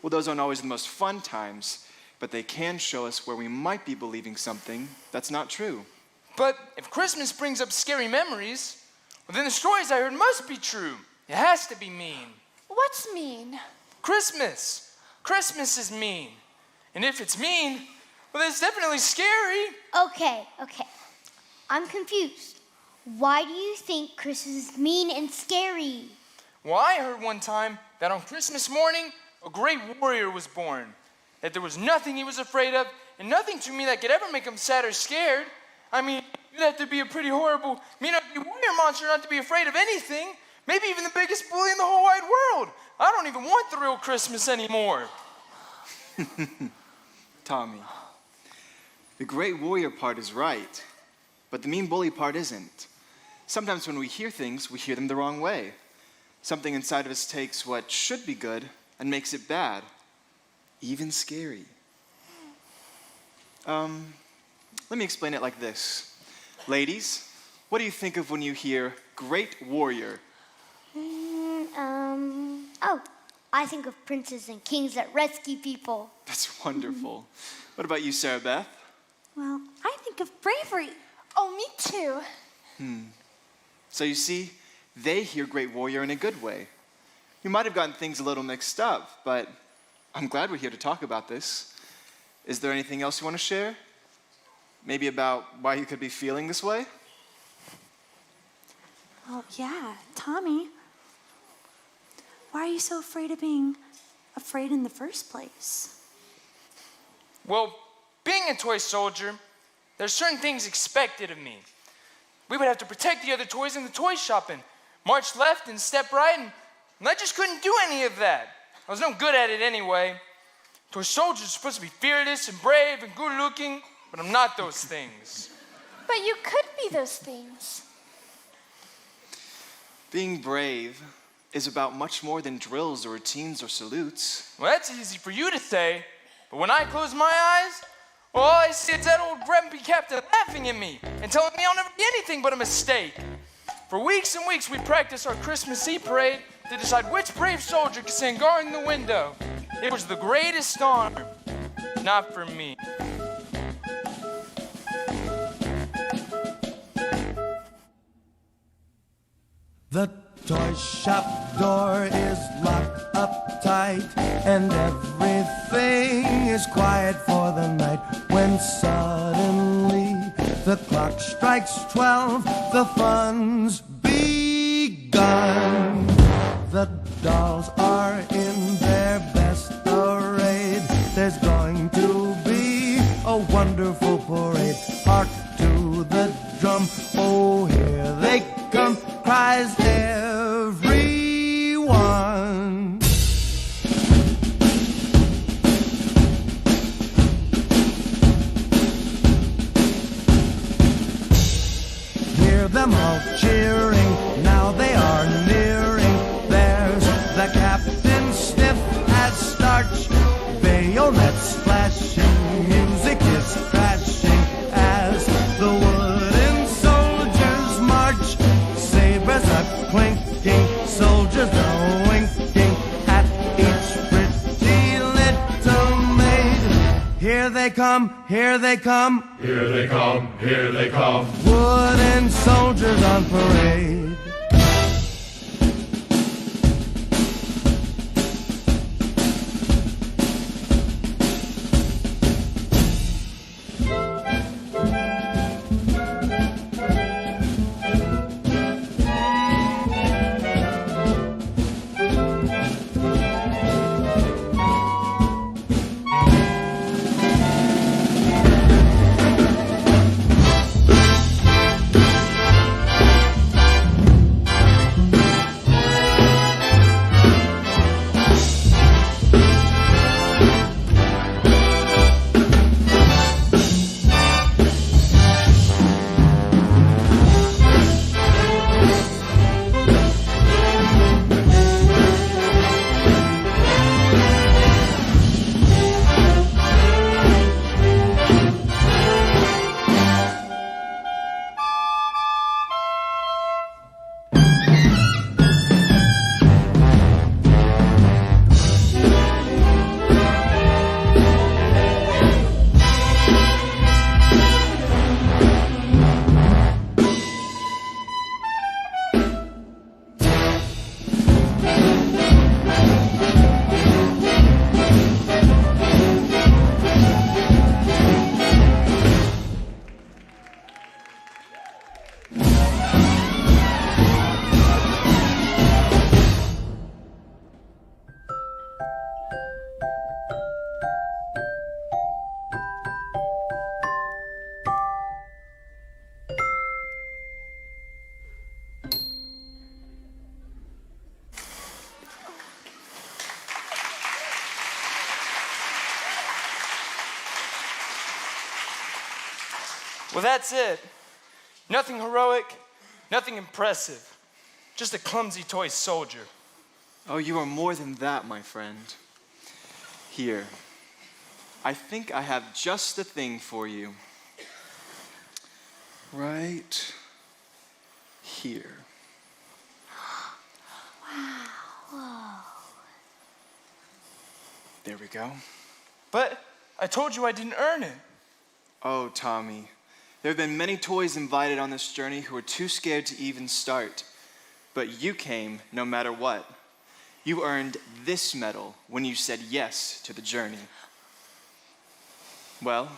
Well, those aren't always the most fun times, but they can show us where we might be believing something that's not true. But if Christmas brings up scary memories, well, then the stories I heard must be true. It has to be mean. What's mean? Christmas. Christmas is mean. And if it's mean, well, then it's definitely scary. Okay. I'm confused. Why do you think Christmas is mean and scary? Well, I heard one time that on Christmas morning, a great warrior was born. That there was nothing he was afraid of, and nothing to me that could ever make him sad or scared. I mean, you'd have to be a pretty horrible, warrior monster not to be afraid of anything. Maybe even the biggest bully in the whole wide world. I don't even want the real Christmas anymore. Tommy, the great warrior part is right, but the mean bully part isn't. Sometimes when we hear things, we hear them the wrong way. Something inside of us takes what should be good and makes it bad, even scary. Let me explain it like this. Ladies, what do you think of when you hear great warrior? I think of princes and kings that rescue people. That's wonderful. What about you, Sarah Beth? Well, I think of bravery. Oh, me too. So you see, they hear great warrior in a good way. You might have gotten things a little mixed up, but I'm glad we're here to talk about this. Is there anything else you want to share? Maybe about why you could be feeling this way? Oh, yeah. Tommy, why are you so afraid of being afraid in the first place? Well, being a toy soldier, there's certain things expected of me. We would have to protect the other toys in the toy shop and march left and step right, and I just couldn't do any of that. I was no good at it anyway. Toy soldiers are supposed to be fearless and brave and good looking, but I'm not those things. But you could be those things. Being brave is about much more than drills or routines or salutes. Well, that's easy for you to say, but when I close my eyes, well, all I see is that old grumpy captain laughing at me and telling me I'll never be anything but a mistake. For weeks and weeks, we practiced our Christmas Eve parade to decide which brave soldier could stand guard in the window. It was the greatest honor, not for me. The toy shop door is locked up tight, and everything is quiet for the night. When suddenly the clock strikes 12, the fun's begun. The dolls are in their best array. There's going to be a wonderful parade. Hark to the drum, oh each pretty little maid. Here they come, here they come. Here they come, here they come. Wooden soldiers on parade. Well, that's it. Nothing heroic, nothing impressive. Just a clumsy toy soldier. Oh, you are more than that, my friend. Here, I think I have just the thing for you. Right here. Wow. Whoa. There we go. But I told you I didn't earn it. Oh, Tommy. There have been many toys invited on this journey who were too scared to even start. But you came no matter what. You earned this medal when you said yes to the journey. Well,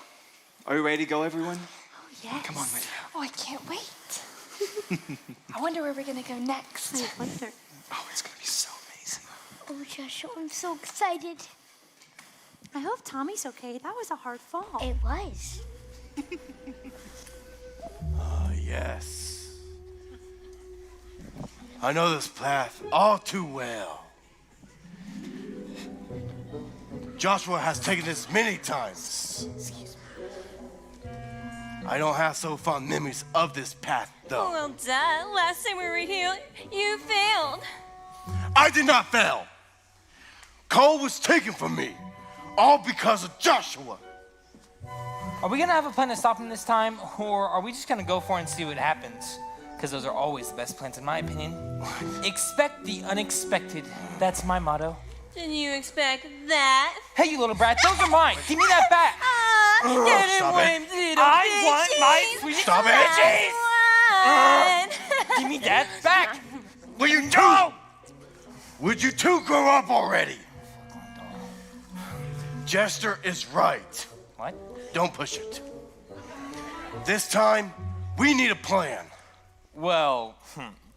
are you ready to go, everyone? Oh, yes. Come on, mate. Oh, I can't wait. I wonder where we're going to go next. Oh, it's going to be so amazing. Oh, Joshua, I'm so excited. I hope Tommy's okay. That was a hard fall. It was. Yes. I know this path all too well. Joshua has taken this many times. Excuse me. I don't have so fond memories of this path, though. Well, Dad, last time we were here, you failed. I did not fail. Cole was taken from me, all because of Joshua. Are we gonna have a plan to stop him this time, or are we just gonna go for it and see what happens? Because those are always the best plans, in my opinion. Expect the unexpected. That's my motto. Didn't you expect that? Hey, you little brat, those are mine. Give me that back. Get Stop him, it. little I want my bitches. sweet Stop it. veggies. Give me that back. Will you two? Would you two grow up already? Jester is right. What? Don't push it. This time, we need a plan. Well,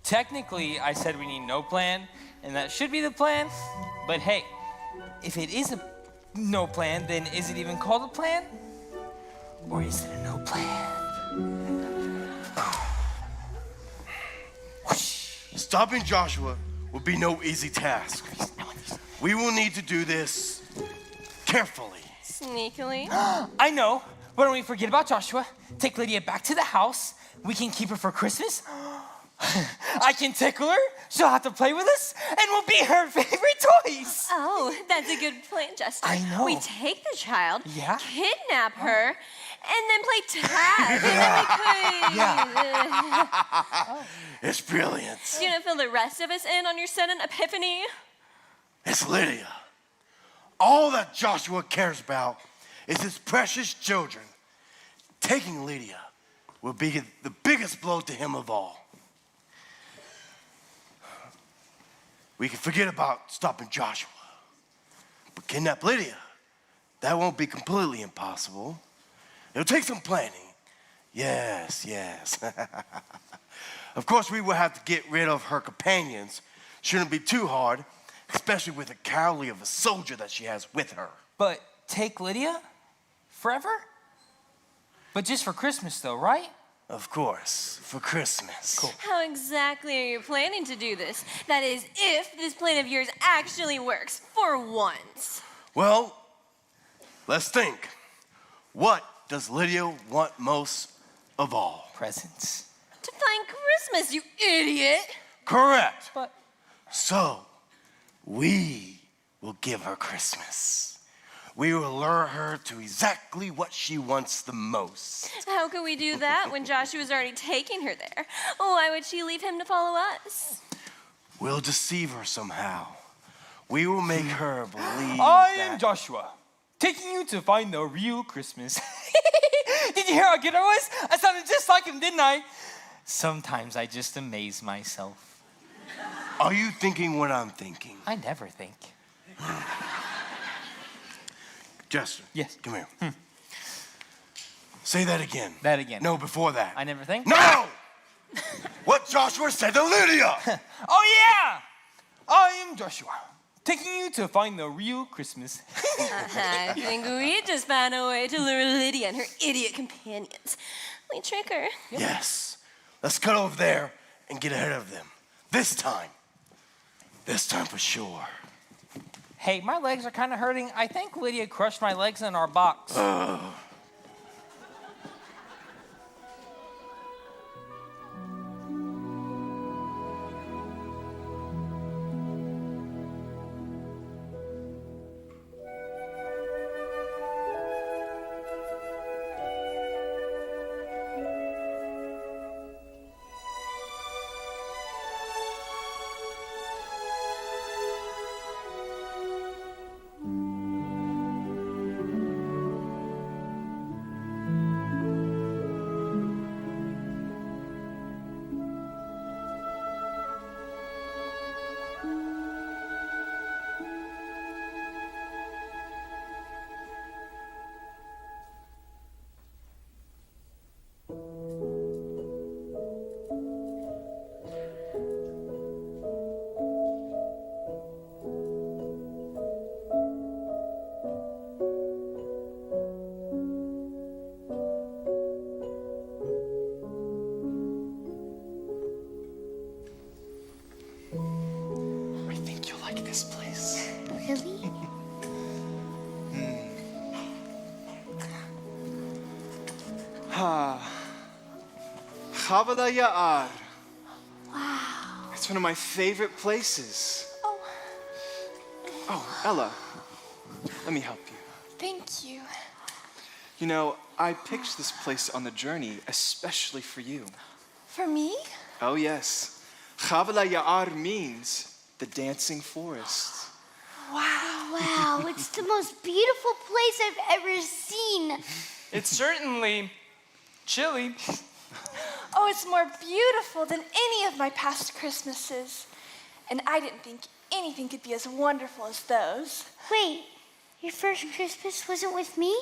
technically, I said we need no plan, and that should be the plan. But hey, if it is no plan, then is it even called a plan? Or is it a no plan? Stopping Joshua will be no easy task. We will need to do this carefully. Sneakily. I know. Why don't we forget about Joshua? Take Lydia back to the house. We can keep her for Christmas. I can tickle her. She'll have to play with us, and we'll be her favorite toys. Oh, that's a good plan, Justin. I know. We take the child, Yeah? kidnap her, and then play tag. And then we could... It's brilliant. You gonna fill the rest of us in on your sudden epiphany? It's Lydia. All that Joshua cares about is his precious children. Taking Lydia will be the biggest blow to him of all. We can forget about stopping Joshua. But kidnap Lydia, that won't be completely impossible. It'll take some planning. Yes. Of course, we will have to get rid of her companions. Shouldn't be too hard, especially with the cowardly of a soldier that she has with her. But take Lydia? Forever? But just for Christmas though, right? Of course, for Christmas. Cool. How exactly are you planning to do this? That is, if this plan of yours actually works, for once. Well, let's think. What does Lydia want most of all? Presents. To find Christmas, you idiot! Correct. But so, we will give her Christmas. We will lure her to exactly what she wants the most. How could we do that when Joshua's already taking her there? Why would she leave him to follow us? We'll deceive her somehow. We will make her believe I am Joshua, taking you to find the real Christmas. Did you hear how good I was? I sounded just like him, didn't I? Sometimes I just amaze myself. Are you thinking what I'm thinking? I never think. Jester. Yes. Come here. Say that again. That again. No, before that. I never think. No! What Joshua said to Lydia. Oh, yeah! I am Joshua, taking you to find the real Christmas. I think we just found a way to lure Lydia and her idiot companions. We trick her. Yes. Let's cut over there and get ahead of them. This time. This time for sure. Hey, my legs are kind of hurting. I think Lydia crushed my legs in our box. This place. Really? Chavada Ya'ar. Wow. It's one of my favorite places. Oh, Ella, let me help you. Thank you. You know, I picked this place on the journey especially for you. For me? Oh, yes. Chavada Ya'ar means the dancing forest. Wow, it's the most beautiful place I've ever seen. It's certainly chilly. Oh, it's more beautiful than any of my past Christmases. And I didn't think anything could be as wonderful as those. Wait, your first Christmas wasn't with me?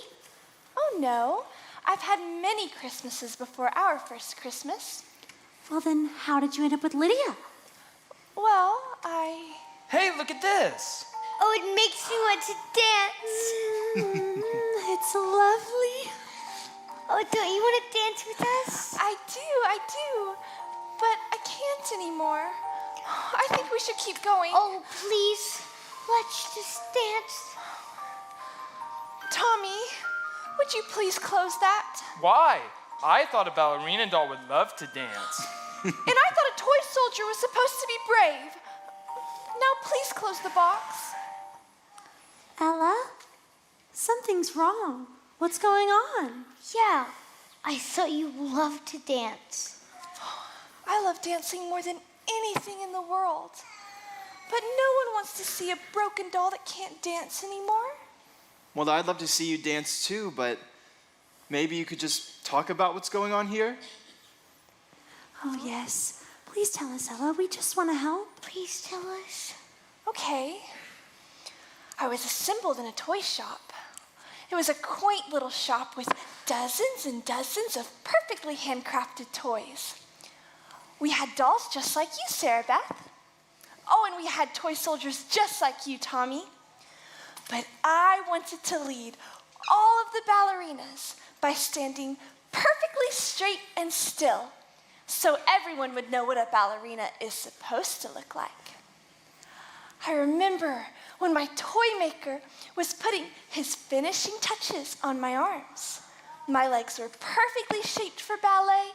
Oh, no. I've had many Christmases before our first Christmas. Well, then how did you end up with Lydia? Well, Hey, look at this. Oh, it makes me want to dance. It's lovely. Oh, don't you want to dance with us? I do. But I can't anymore. I think we should keep going. Oh, please. Let's just dance. Tommy, would you please close that? Why? I thought a ballerina doll would love to dance. And I thought a toy soldier was supposed to be brave. Now please close the box. Ella, something's wrong. What's going on? Yeah, I thought you loved to dance. I love dancing more than anything in the world. But no one wants to see a broken doll that can't dance anymore. Well, I'd love to see you dance too, but maybe you could just talk about what's going on here? Oh, yes. Please tell us, Ella. We just want to help. Please tell us. Okay. I was assembled in a toy shop. It was a quaint little shop with dozens and dozens of perfectly handcrafted toys. We had dolls just like you, Sarah Beth. Oh, and we had toy soldiers just like you, Tommy. But I wanted to lead all of the ballerinas by standing perfectly straight and still, so everyone would know what a ballerina is supposed to look like. I remember when my toy maker was putting his finishing touches on my arms. My legs were perfectly shaped for ballet,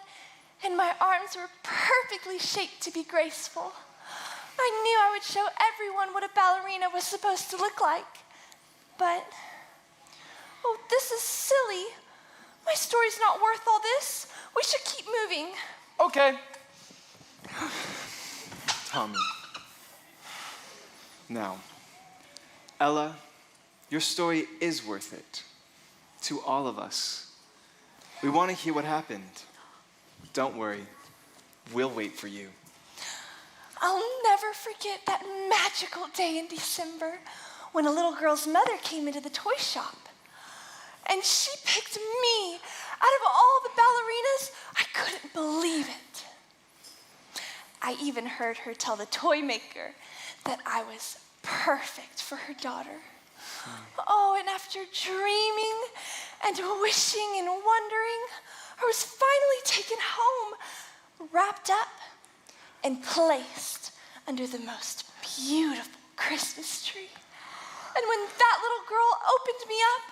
and my arms were perfectly shaped to be graceful. I knew I would show everyone what a ballerina was supposed to look like. But, oh, this is silly. My story's not worth all this. We should keep moving. Okay. Tommy. Now, Ella, your story is worth it. To all of us. We want to hear what happened. Don't worry. We'll wait for you. I'll never forget that magical day in December when a little girl's mother came into the toy shop. And she picked me out of all the ballerinas. I couldn't believe it. I even heard her tell the toy maker that I was perfect for her daughter. Oh, and after dreaming and wishing and wondering, I was finally taken home, wrapped up, and placed under the most beautiful Christmas tree. And when that little girl opened me up,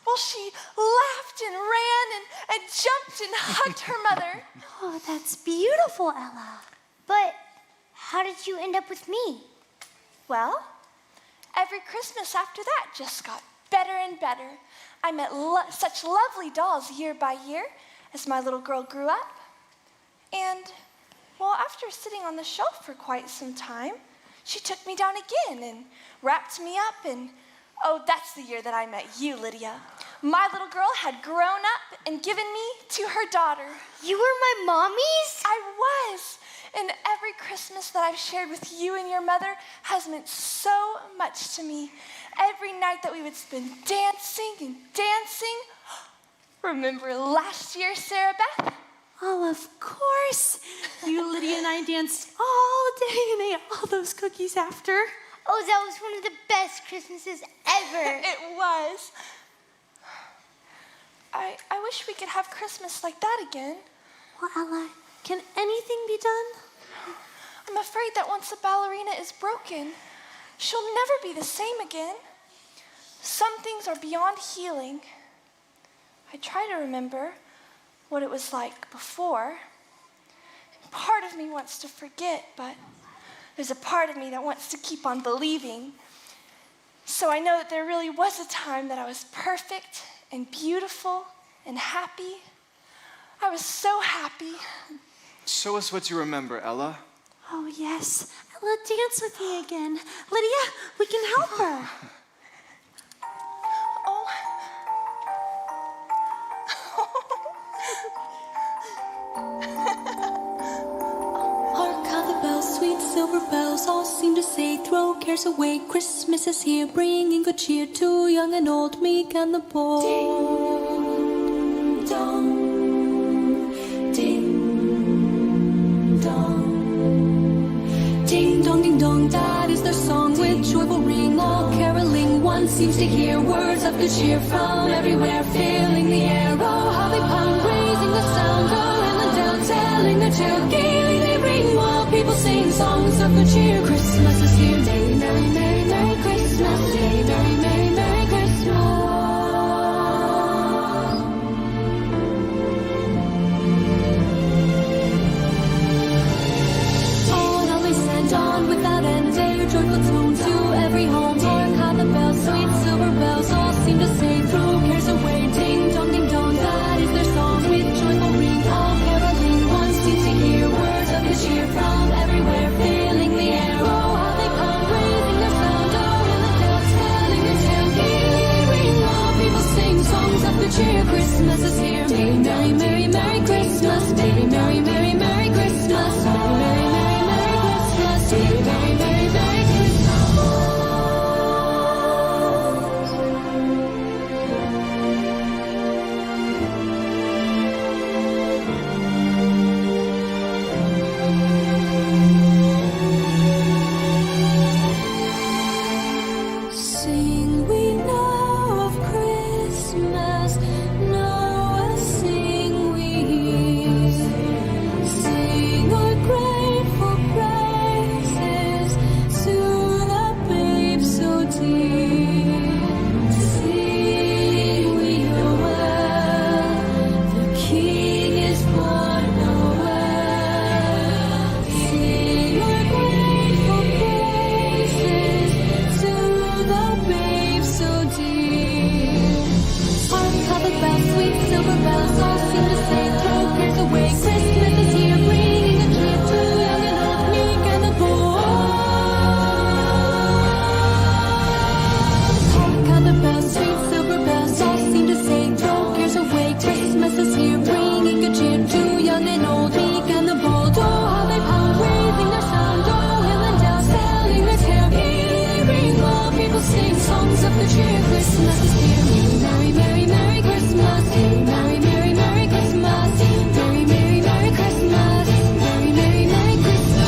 well, she laughed and ran and jumped and hugged her mother. Oh, that's beautiful, Ella. But how did you end up with me? Well, every Christmas after that just got better and better. I met such lovely dolls year by year as my little girl grew up. And, well, after sitting on the shelf for quite some time, she took me down again and wrapped me up. And, oh, that's the year that I met you, Lydia. My little girl had grown up and given me to her daughter. You were my mommy's? I was. And every Christmas that I've shared with you and your mother has meant so much to me. Every night that we would spend dancing and dancing. Remember last year, Sarah Beth? Oh, of course. You, Lydia, and I danced all day and ate all those cookies after. Oh, that was one of the best Christmases ever. It was. I wish we could have Christmas like that again. Well, Ella, can anything be done? I'm afraid that once a ballerina is broken, she'll never be the same again. Some things are beyond healing. I try to remember what it was like before. Part of me wants to forget, but there's a part of me that wants to keep on believing. So I know that there really was a time that I was perfect and beautiful and happy. I was so happy. Show us what you remember, Ella. Oh, yes. Ella, dance with me again. Lydia, we can help her. Oh. Hark how the bells, sweet silver bells, all seem to say, throw cares away. Christmas is here, bringing good cheer to young and old, meek and the poor. Ding dong, ding dong, ding dong, ding dong. That is their song with joyful ring, all caroling. One seems to hear words of good cheer from everywhere, filling the air. Oh, how they pound, raising the sound, going and down, telling their tale. Gaily they ring while people sing songs of good cheer. Christmas is here, day, merry, merry, merry Christmas, day, merry, merry, merry Christmas. On always and on without end, their joyful tone to every home. Hark how the bells, sweet silver bells, all seem to say, throw cares away. Ding dong, ding dong, that is their song with joyful ring, all caroling. One seems to hear words of good cheer from everywhere, filling the air. Oh, how they come. cheer. Christmas is here. Merry, merry, merry, merry Christmas. Merry, merry, merry, merry Christmas. Merry, merry, merry, merry Christmas. Merry, merry, merry, merry Sing, we know of Christmas, know a sing we hear. Sing our grateful praises to the babe so dear. Sing we know well, the King is born Noel. Sing our grateful praises to the babe so dear. Hark how the bells, sweet silver bells, all seem to say, throw cares away. Christmas is here, bringing a cheer to young and old, meek and the bold. Hark how the bells, sweet silver bells, all seem to say, throw cares away. Christmas is here, bringing a cheer to young and old, meek and the bold. Oh, how they pound, raising their sound, oh, hill and down, selling their tale, hearing all people sing songs of the cheer. Christmas is here. Merry, merry, merry Christmas. Merry, merry, merry Christmas. Merry, merry, merry Christmas. Merry, merry, merry Christmas.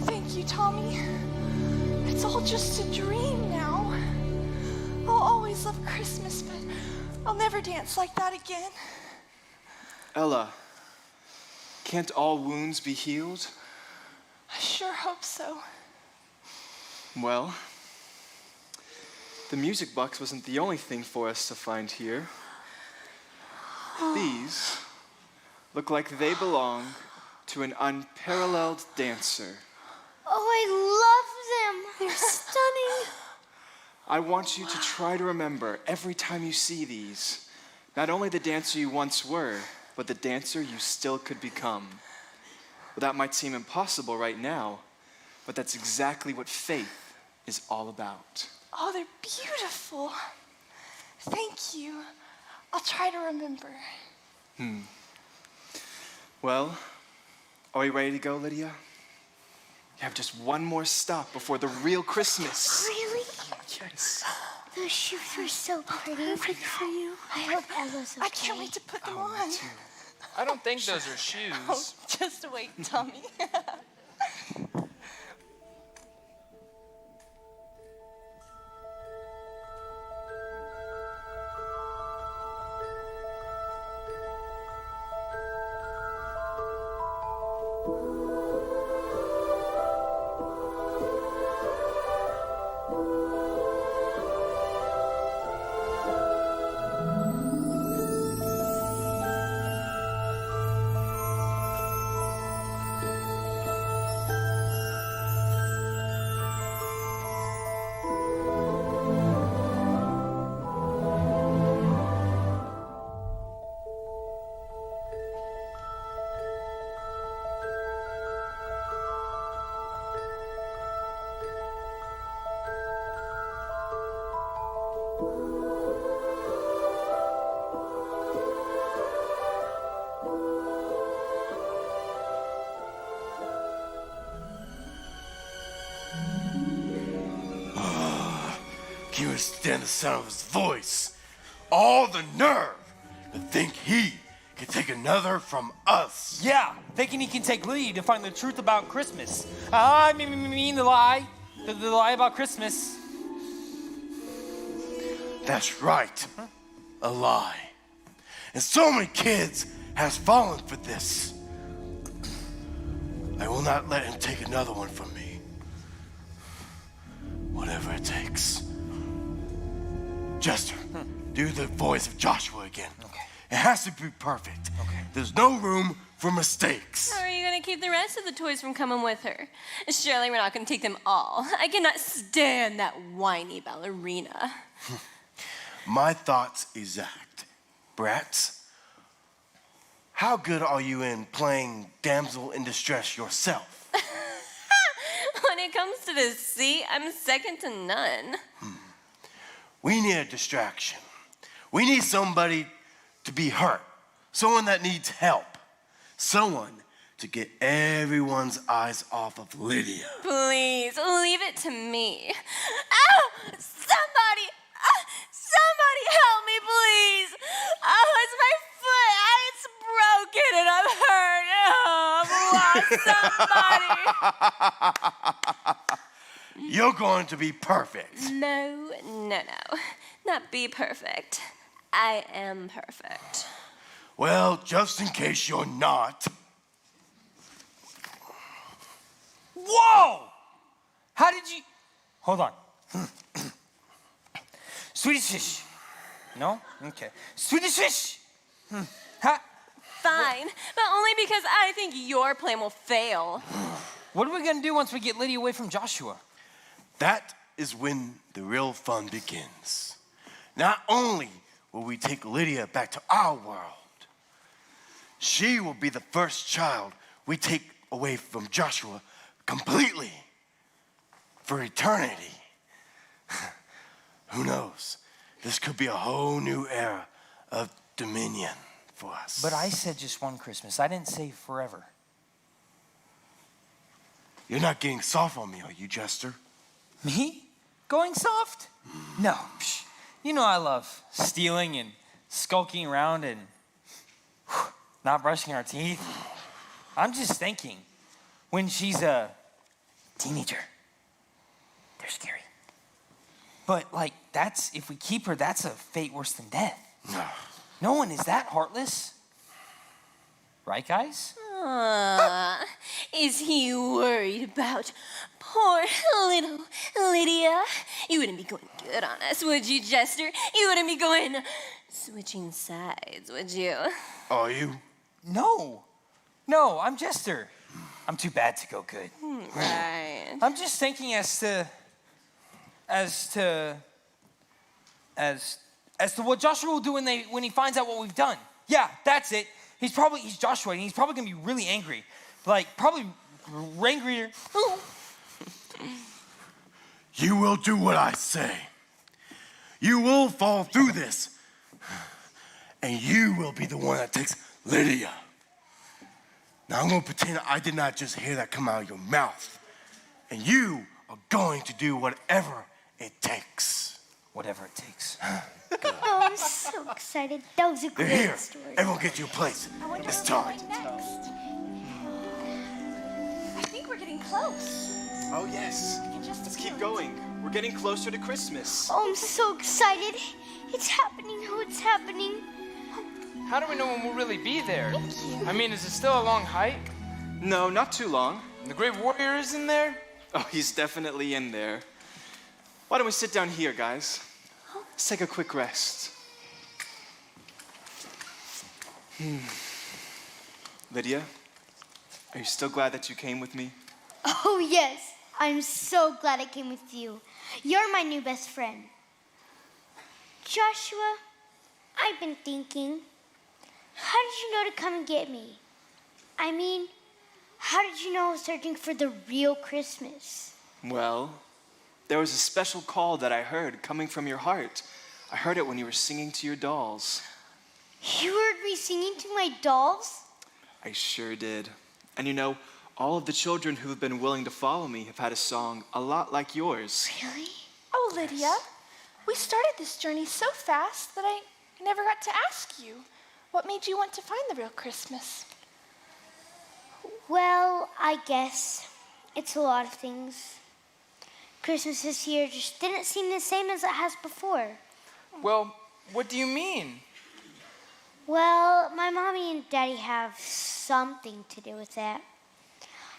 Thank you, Tommy. It's all just a dream now. I'll always love Christmas, but I'll never dance like that again. Ella, can't all wounds be healed? I sure hope so. Well, the music box wasn't the only thing for us to find here. These look like they belong to an unparalleled dancer. Oh, I love them. They're stunning. I want you to try to remember every time you see these, not only the dancer you once were, but the dancer you still could become. Well, that might seem impossible right now, but that's exactly what faith is all about. Oh, they're beautiful. Thank you. I'll try to remember. Well, are we ready to go, Lydia? You have just one more stop before the real Christmas. Really? Yes. Those shoes were so pretty. Perfect for you. I hope Ella's okay. I can't wait to put them on. I don't think those are shoes. Oh, just wait, Tommy. Can you understand the sound of his voice? All the nerve to think he can take another from us. Yeah, thinking he can take lead to find the truth about Christmas. I mean the lie. The lie about Christmas. That's right. A lie. And so many kids has fallen for this. I will not let him take another one from me. Whatever it takes. Jester, do the voice of Joshua again. Okay. It has to be perfect. Okay. There's no room for mistakes. How are you going to keep the rest of the toys from coming with her? Surely we're not going to take them all. I cannot stand that whiny ballerina. My thoughts exact. Brats, how good are you in playing damsel in distress yourself? When it comes to deceit, I'm second to none. We need a distraction. We need somebody to be hurt. Someone that needs help. Someone to get everyone's eyes off of Lydia. Please, leave it to me. Oh, somebody help me, please. Oh, it's my foot. It's broken and I'm hurt. Oh, I've lost somebody. You're going to be perfect. No. Not be perfect. I am perfect. Well, just in case you're not. Whoa! How did you... Hold on. Swedish fish. No? Okay. Swedish fish. Fine, but only because I think your plan will fail. What are we going to do once we get Lydia away from Joshua? That is when the real fun begins. Not only will we take Lydia back to our world, she will be the first child we take away from Joshua completely, for eternity. Who knows? This could be a whole new era of dominion for us. But I said just one Christmas. I didn't say forever. You're not getting soft on me, are you, Jester? Me? Going soft? No. Psh. You know I love stealing and skulking around and not brushing our teeth. I'm just thinking, when she's a teenager, they're scary. But like, if we keep her, that's a fate worse than death. No one is that heartless. Right, guys? Is he worried about poor little Lydia? You wouldn't be going good on us, would you, Jester? You wouldn't be going switching sides, would you? Are you? No, I'm Jester. I'm too bad to go good. Right. I'm just thinking as to what Joshua will do when he finds out what we've done. Yeah, that's it. He's Joshua, and he's probably gonna be really angry. Like, probably angrier. You will do what I say. You will fall through this. And you will be the one that takes Lydia. Now I'm gonna pretend I did not just hear that come out of your mouth. And you are going to do whatever it takes. Whatever it takes. Oh, I'm so excited. That was a They're great here. story. Everyone get to your place. It's time. Next. I think we're getting close. Oh, yes. Let's keep going. We're getting closer to Christmas. Oh, I'm so excited. It's happening. Oh, it's happening. How do we know when we'll really be there? I mean, is it still a long hike? No, not too long. The Great Warrior is in there? Oh, he's definitely in there. Why don't we sit down here, guys? Let's take a quick rest. Lydia, are you still glad that you came with me? Oh, yes. I'm so glad I came with you. You're my new best friend. Joshua, I've been thinking, how did you know to come and get me? I mean, how did you know I was searching for the real Christmas? Well, there was a special call that I heard coming from your heart. I heard it when you were singing to your dolls. You heard me singing to my dolls? I sure did. And you know, all of the children who have been willing to follow me have had a song a lot like yours. Really? Oh, Lydia, we started this journey so fast that I never got to ask you. What made you want to find the real Christmas? Well, I guess it's a lot of things. Christmas this year just didn't seem the same as it has before. Well, what do you mean? Well, my mommy and daddy have something to do with that.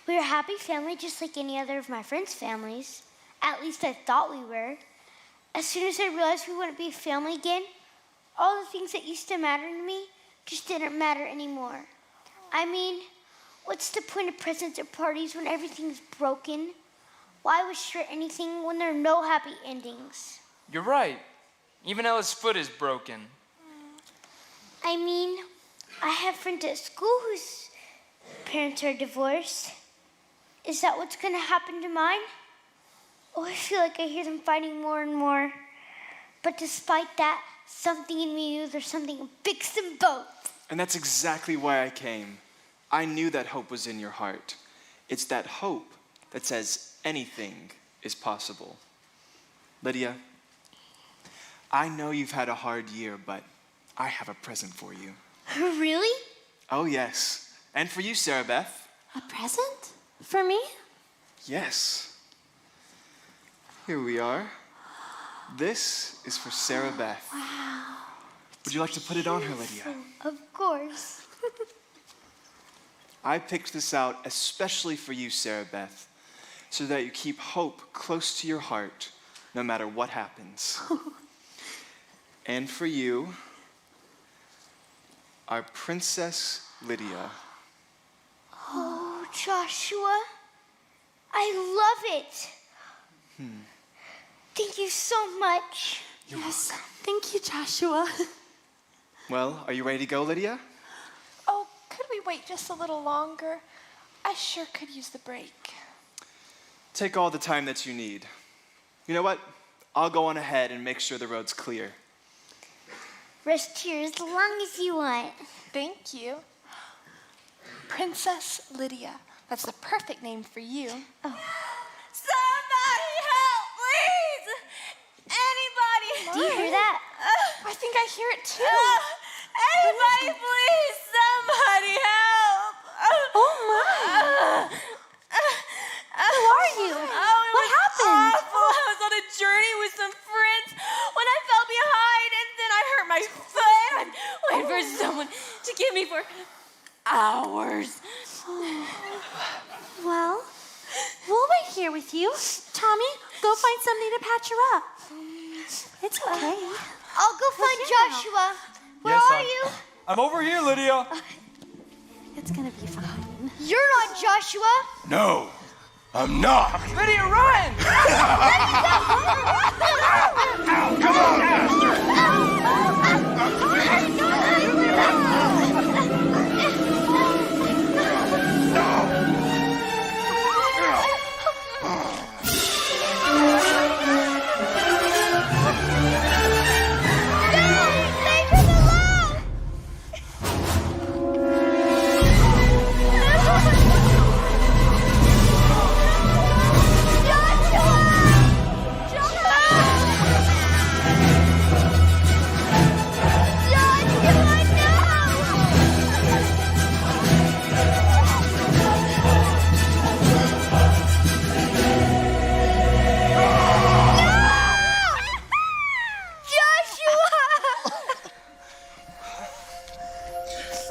We're a happy family just like any other of my friends' families. At least I thought we were. As soon as I realized we wouldn't be a family again, all the things that used to matter to me just didn't matter anymore. I mean, what's the point of presents or parties when everything's broken? Why wish for anything when there are no happy endings? You're right. Even Ella's foot is broken. I mean, I have friends at school whose parents are divorced. Is that what's going to happen to mine? Oh, I feel like I hear them fighting more and more. But despite that, something in me knew there's something that fix them both. And that's exactly why I came. I knew that hope was in your heart. It's that hope that says anything is possible. Lydia, I know you've had a hard year, but I have a present for you. Really? Oh, yes. And for you, Sarah Beth. A present? For me? Yes. Here we are. This is for Sarah Beth. Wow. Would you like to put it on her, Lydia? Of course. I picked this out especially for you, Sarah Beth, so that you keep hope close to your heart no matter what happens. And for you, our Princess Lydia. Oh, Joshua, I love it. Thank you so much. Yes, thank you, Joshua. Well, are you ready to go, Lydia? Oh, could we wait just a little longer? I sure could use the break. Take all the time that you need. You know what? I'll go on ahead and make sure the road's clear. Rest here as long as you want. Thank you. Princess Lydia. That's the perfect name for you. Oh. Somebody help, please! Anybody! Do you hear that? I think I hear it too. Anybody, please! Somebody help! Oh my! Who are you? What happened? Awful. I was on a journey with some friends when I fell behind and then I hurt my foot. I've waited for someone to get me for hours. Well, we'll wait here with you. Tommy, go find somebody to patch her up. It's okay. I'll go find Joshua. Where Yes, are you? I'm over here, Lydia. It's gonna be fine. You're not Joshua. No, I'm not. Lydia, run! Come on, faster.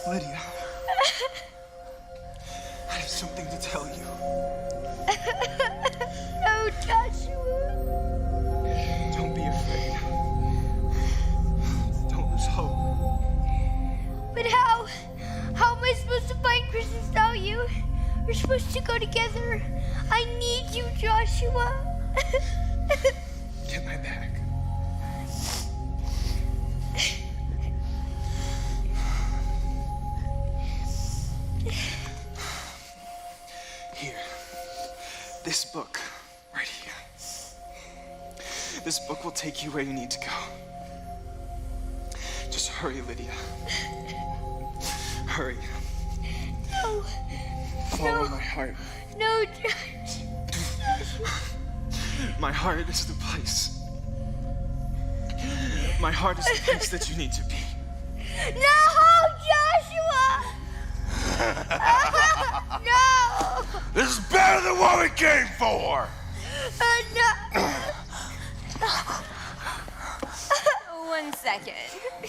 Lydia, I have something to tell you. No, Joshua. Don't be afraid. Don't lose hope. But how? How am I supposed to find Christmas without you? We're supposed to go together. I need you, Joshua. Get my back. Here. This book, right here. This book will take you where you need to go. Just hurry, Lydia. Hurry. No. Follow my heart. No, Josh. My heart is the place. My heart is the place that you need to be. No, Joshua! No! This is better than what we came for. No! 1 second. What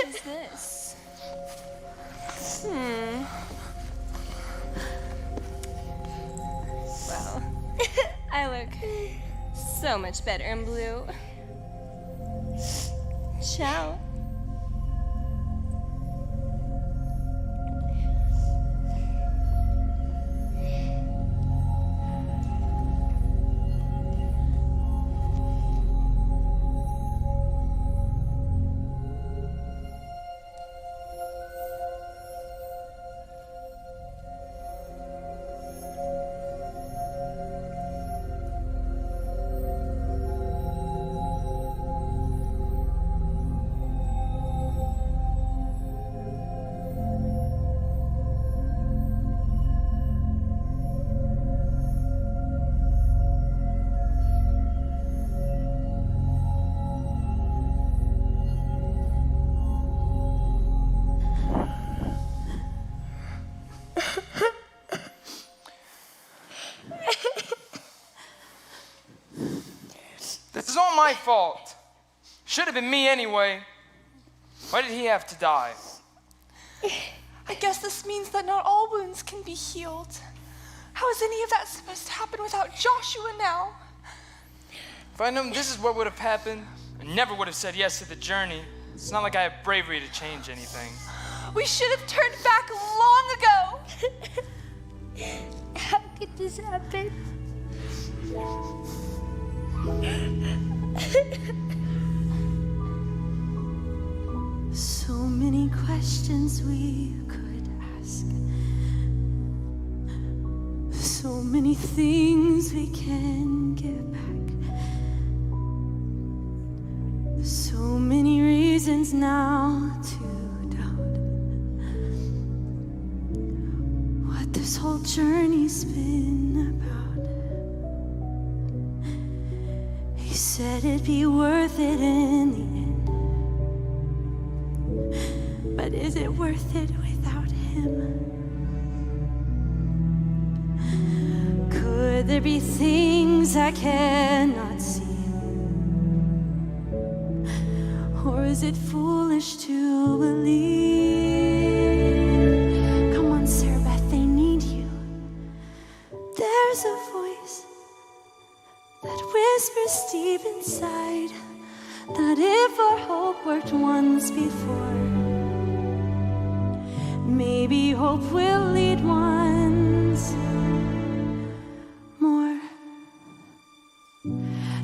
is this? So much better in blue. Ciao. This is all my fault. Should have been me anyway. Why did he have to die? I guess this means that not all wounds can be healed. How is any of that supposed to happen without Joshua now? If I'd known this is what would have happened, I never would have said yes to the journey. It's not like I have bravery to change anything. We should have turned back long ago. How could this happen? So many questions we could ask. So many things we can give back. So many reasons now to doubt what this whole journey's been about. He said it'd be worth it in the end. But is it worth it without him? Could there be things I cannot see? Or is it foolish to believe? Come on, Sarah Beth, they need you. There's a voice that whispers deep inside that if our hope worked once before, maybe hope will lead once more.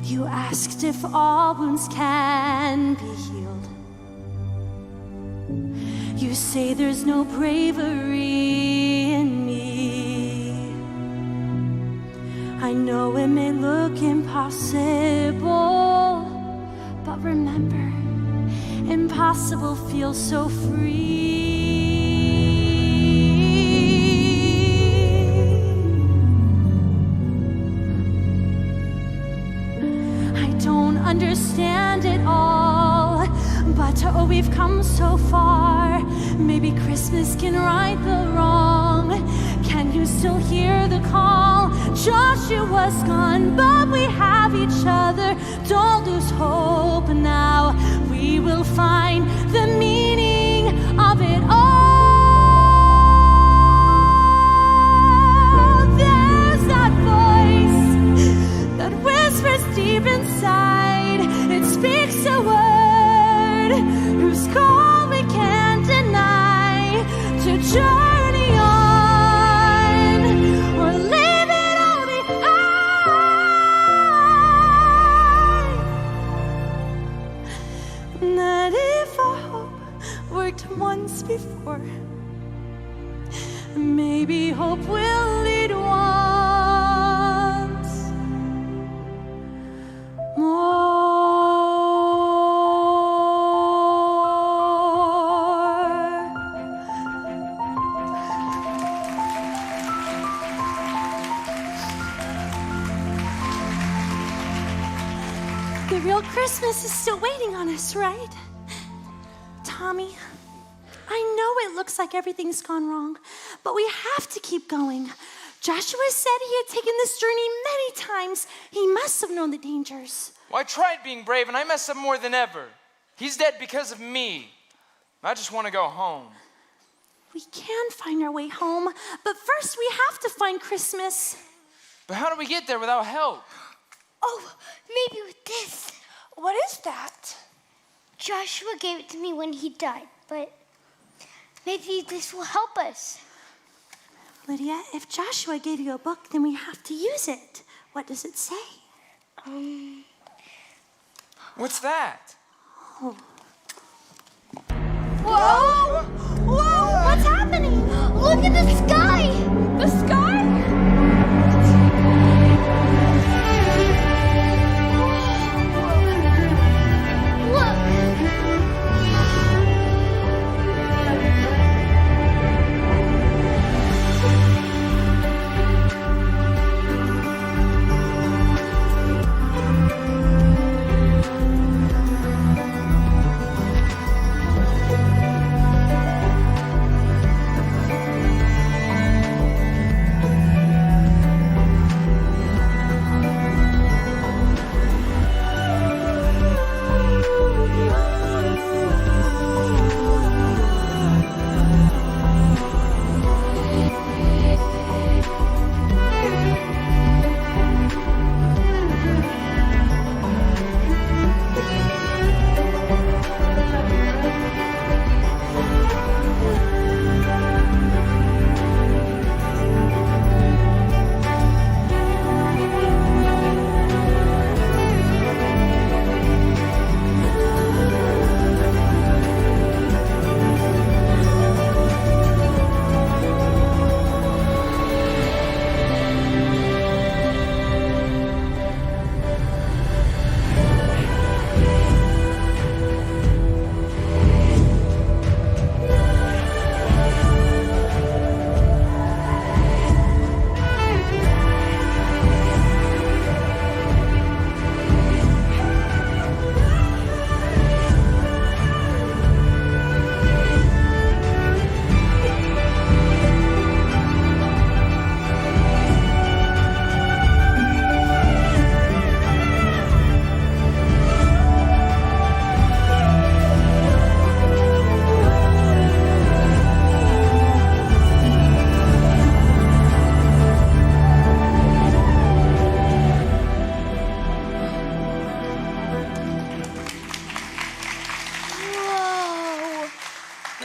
You asked if all wounds can be healed. You say there's no bravery in me. I know it may look impossible, but remember, impossible feels so free. Understand it all, but oh, we've come so far. Maybe Christmas can right the wrong. Can you still hear the call? Joshua's gone, but we have each other. Don't lose hope now. We will find the meaning of it all. There's that voice that whispers deep inside. It speaks a word whose call we can't deny, to journey on or leave it all behind. That if our hope worked once before, maybe hope will lead once more. The real Christmas is still waiting on us, right? Tommy, I know it looks like everything's gone wrong, but we have to keep going. Joshua said he had taken this journey many times. He must have known the dangers. Well, I tried being brave and I messed up more than ever. He's dead because of me. I just want to go home. We can find our way home, but first we have to find Christmas. But how do we get there without help? Oh, maybe with this. What is that? Joshua gave it to me when he died, but maybe this will help us. Lydia, if Joshua gave you a book, then we have to use it. What does it say? What's that? Oh. Whoa! Whoa! What's happening? Look at the sky! The sky?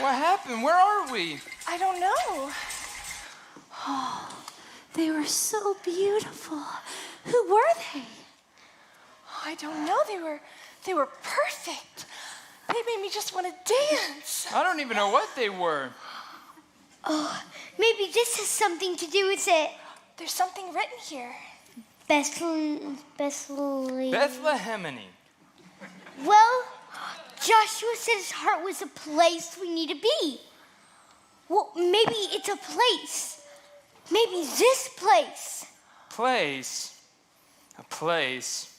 What happened? Where are we? I don't know. Oh, they were so beautiful. Who were they? I don't know. They were perfect. They made me just want to dance. I don't even know what they were. Oh, maybe this has something to do with it. There's something written here. Bethlehem. Bethlehemini. Well, Joshua said his heart was a place we need to be. Well, maybe it's a place. Maybe this place. Place? A place?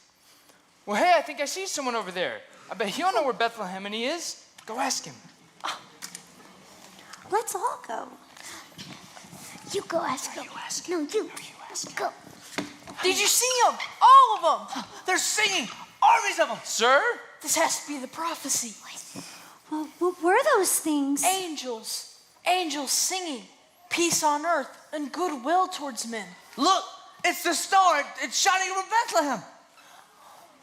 Well, hey, I think I see someone over there. I bet he'll know where Bethlehemini is. Go ask him. Let's all go. You go ask him. No, you ask. Go. Did you see them? All of them. They're singing. Armies of them. Sir? This has to be the prophecy. Well, what were those things? Angels. Angels singing. Peace on earth and goodwill towards men. Look, it's the star. It's shining over Bethlehem.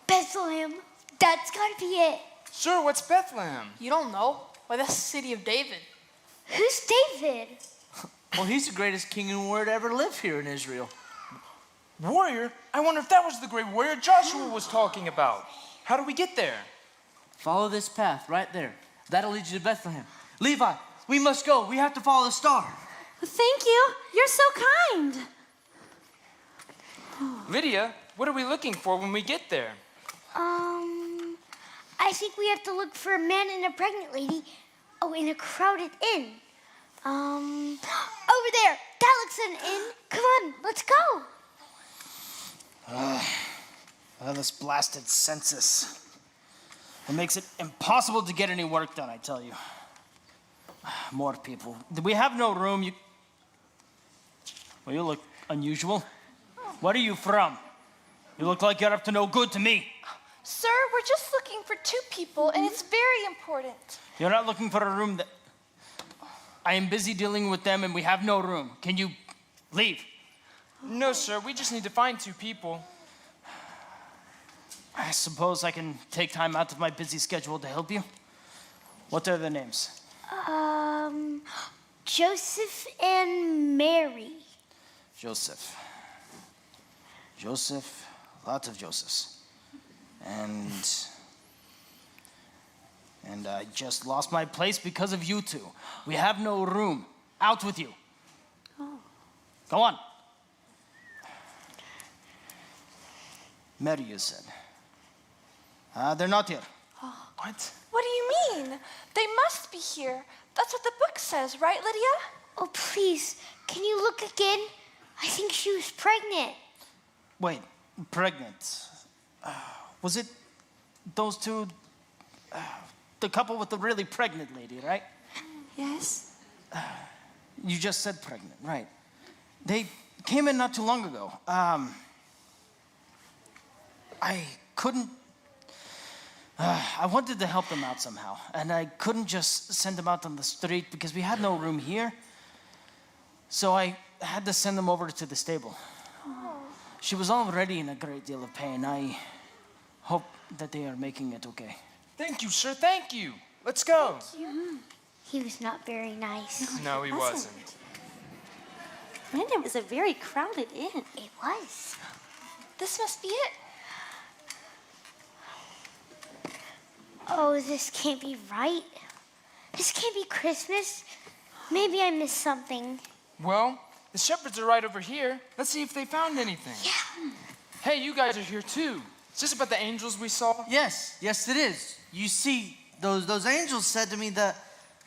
Bethlehem. That's gotta be it. Sir, what's Bethlehem? You don't know? Why, that's the city of David. Who's David? Well, he's the greatest king and warrior to ever live here in Israel. Warrior? I wonder if that was the great warrior Joshua was talking about. How do we get there? Follow this path right there. That'll lead you to Bethlehem. Levi, we must go. We have to follow the star. Thank you. You're so kind. Lydia, what are we looking for when we get there? I think we have to look for a man and a pregnant lady. Oh, in a crowded inn. Over there. That looks an inn. Come on, let's go. This blasted census. It makes it impossible to get any work done, I tell you. More people. We have no room. Well, you look unusual. Where are you from? You look like you're up to no good to me. Sir, we're just looking for 2 people, and it's very important. You're not looking for a room that... I am busy dealing with them, and we have no room. Can you leave? No, sir. We just need to find 2 people. I suppose I can take time out of my busy schedule to help you. What are their names? Joseph and Mary. Joseph. Joseph, lots of Josephs. And I just lost my place because of you two. We have no room. Out with you. Oh. Go on. Mary, you said. They're not here. What? What do you mean? They must be here. That's what the book says, right, Lydia? Oh, please, can you look again? I think she was pregnant. Wait, pregnant. Was it those two, the couple with the really pregnant lady, right? Yes. You just said pregnant, right. They came in not too long ago. I couldn't, I wanted to help them out somehow, and I couldn't just send them out on the street because we had no room here. So I had to send them over to the stable. Oh. She was already in a great deal of pain. I hope that they are making it okay. Thank you, sir. Thank you. Let's go. He was not very nice. No, he wasn't. And it was a very crowded inn. It was. This must be it. Oh, this can't be right. This can't be Christmas. Maybe I missed something. Well, the shepherds are right over here. Let's see if they found anything. Yeah. Hey, you guys are here too. Is this about the angels we saw? Yes, it is. You see, those angels said to me that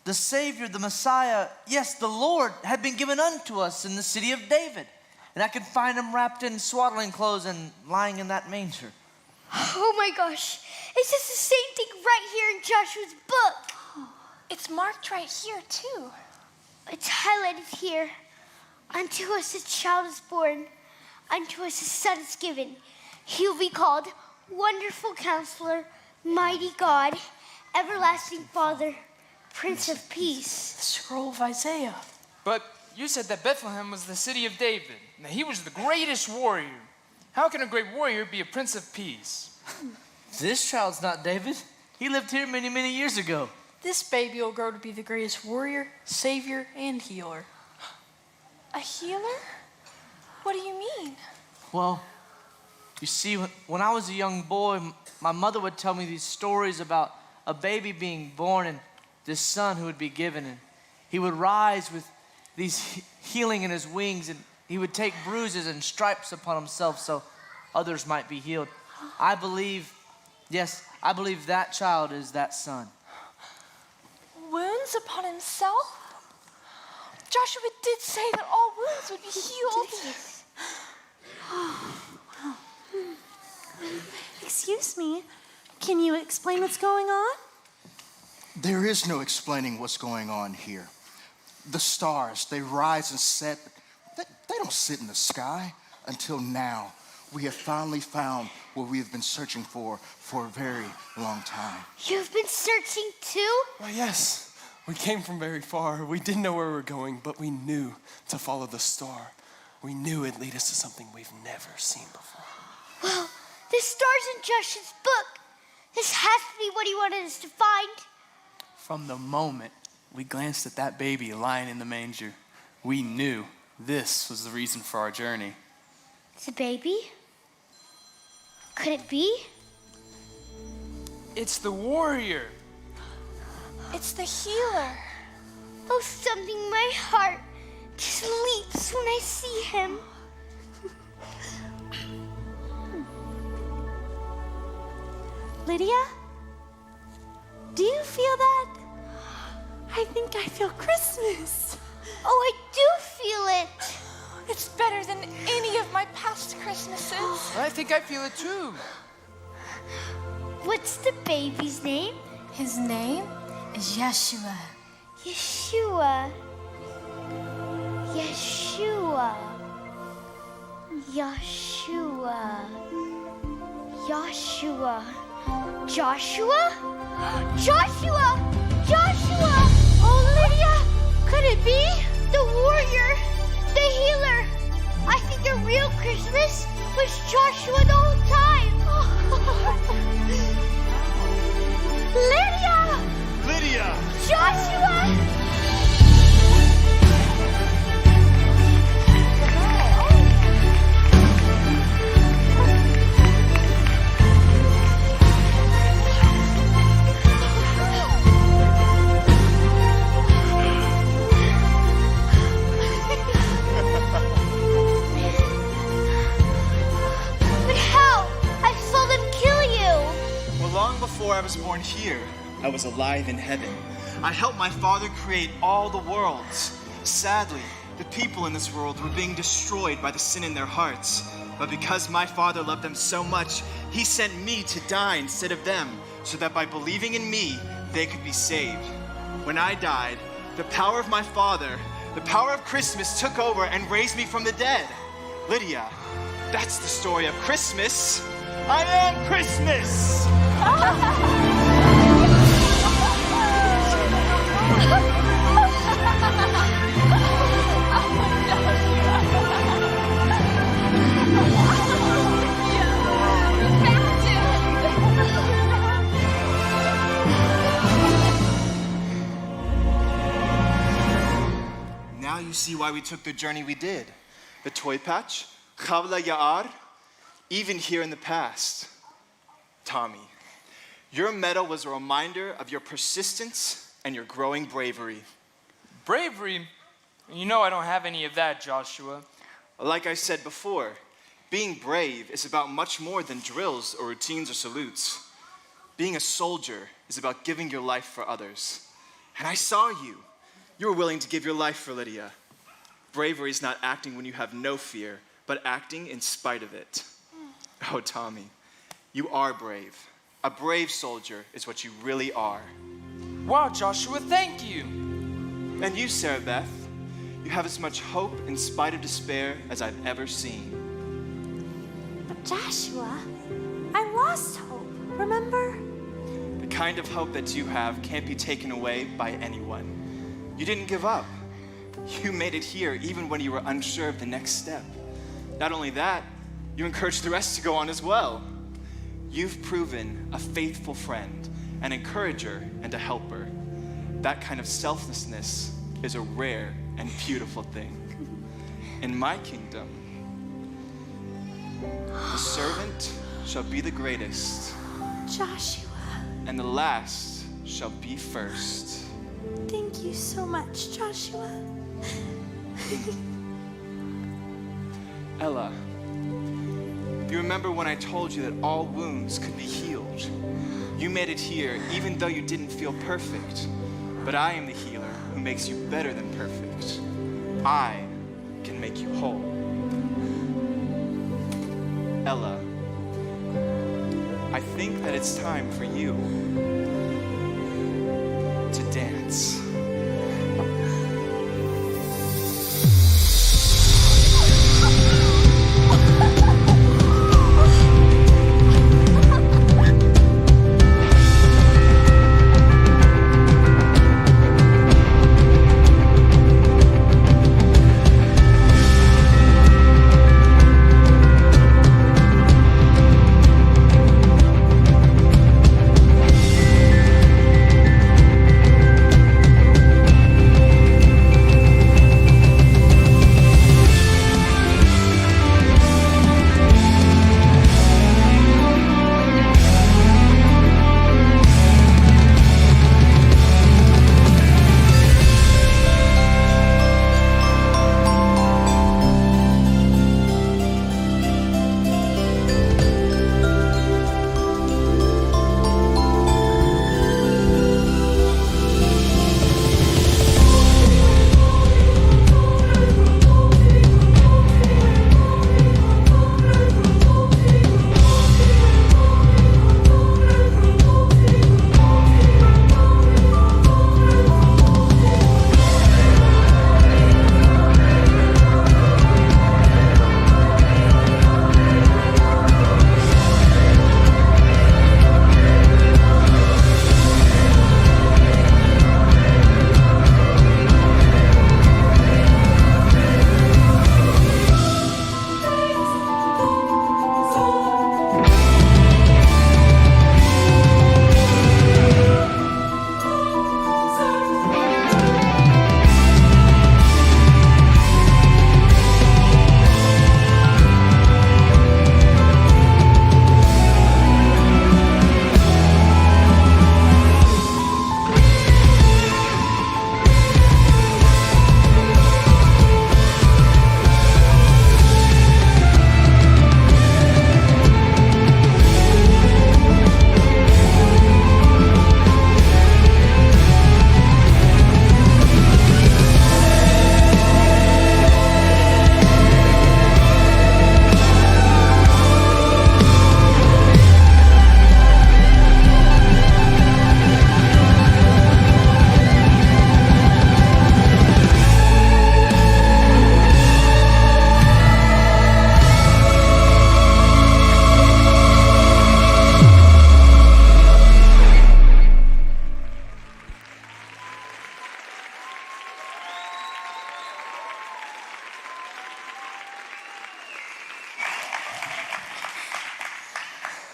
the Savior, the Messiah, yes, the Lord, had been given unto us in the city of David. And I could find him wrapped in swaddling clothes and lying in that manger. Oh my gosh. It's just the same thing right here in Joshua's book. It's marked right here, too. It's highlighted here. Unto us a child is born. Unto us a son is given. He will be called Wonderful Counselor, Mighty God, Everlasting Father, Prince of Peace. The scroll of Isaiah. But you said that Bethlehem was the city of David, and that he was the greatest warrior. How can a great warrior be a prince of peace? This child's not David. He lived here many, many years ago. This baby will grow to be the greatest warrior, savior, and healer. A healer? What do you mean? Well, you see, when I was a young boy, my mother would tell me these stories about a baby being born and this son who would be given. And he would rise with these healing in his wings, and he would take bruises and stripes upon himself so others might be healed. I believe that child is that son. Wounds upon himself? Joshua did say that all wounds would be healed. Excuse me, can you explain what's going on? There is no explaining what's going on here. The stars, they rise and set. They don't sit in the sky. Until now, we have finally found what we have been searching for a very long time. You've been searching too? Well, yes. We came from very far. We didn't know where we were going, but we knew to follow the star. We knew it'd lead us to something we've never seen before. Well, this star's in Joshua's book. This has to be what he wanted us to find. From the moment we glanced at that baby lying in the manger, we knew this was the reason for our journey. It's a baby? Could it be? It's the warrior. It's the healer. Oh, something in my heart just leaps when I see him. Lydia? Do you feel that? I think I feel Christmas. Oh, I do feel it. It's better than any of my past Christmases. I think I feel it too. What's the baby's name? His name is Yeshua. Yeshua. Yeshua. Yeshua. Joshua. Joshua? Joshua! Joshua! Oh, Lydia! Could it be? The warrior! The healer! I think the real Christmas was Joshua the whole time! I was born here, I was alive in heaven. I helped my Father create all the worlds. Sadly, the people in this world were being destroyed by the sin in their hearts. But because my Father loved them so much, he sent me to die instead of them, so that by believing in me, they could be saved. When I died, the power of my Father, the power of Christmas took over and raised me from the dead. Lydia, that's the story of Christmas. I am Christmas! Now you see why we took the journey we did. The toy patch, Kavla Ya'ar, even here in the past. Tommy, your medal was a reminder of your persistence and your growing bravery. Bravery? You know I don't have any of that, Joshua. Like I said before, being brave is about much more than drills or routines or salutes. Being a soldier is about giving your life for others. And I saw you. You were willing to give your life for Lydia. Bravery is not acting when you have no fear, but acting in spite of it. Oh, Tommy, you are brave. A brave soldier is what you really are. Wow, Joshua, thank you. And you, Sarah Beth, you have as much hope in spite of despair as I've ever seen. But Joshua, I lost hope, remember? The kind of hope that you have can't be taken away by anyone. You didn't give up. You made it here even when you were unsure of the next step. Not only that, you encouraged the rest to go on as well. You've proven a faithful friend, an encourager, and a helper. That kind of selflessness is a rare and beautiful thing. In my kingdom, the servant shall be the greatest. Joshua. And the last shall be first. Thank you so much, Joshua. Ella, you remember when I told you that all wounds could be healed? You made it here even though you didn't feel perfect. But I am the healer who makes you better than perfect. I can make you whole. Ella, I think that it's time for you to dance.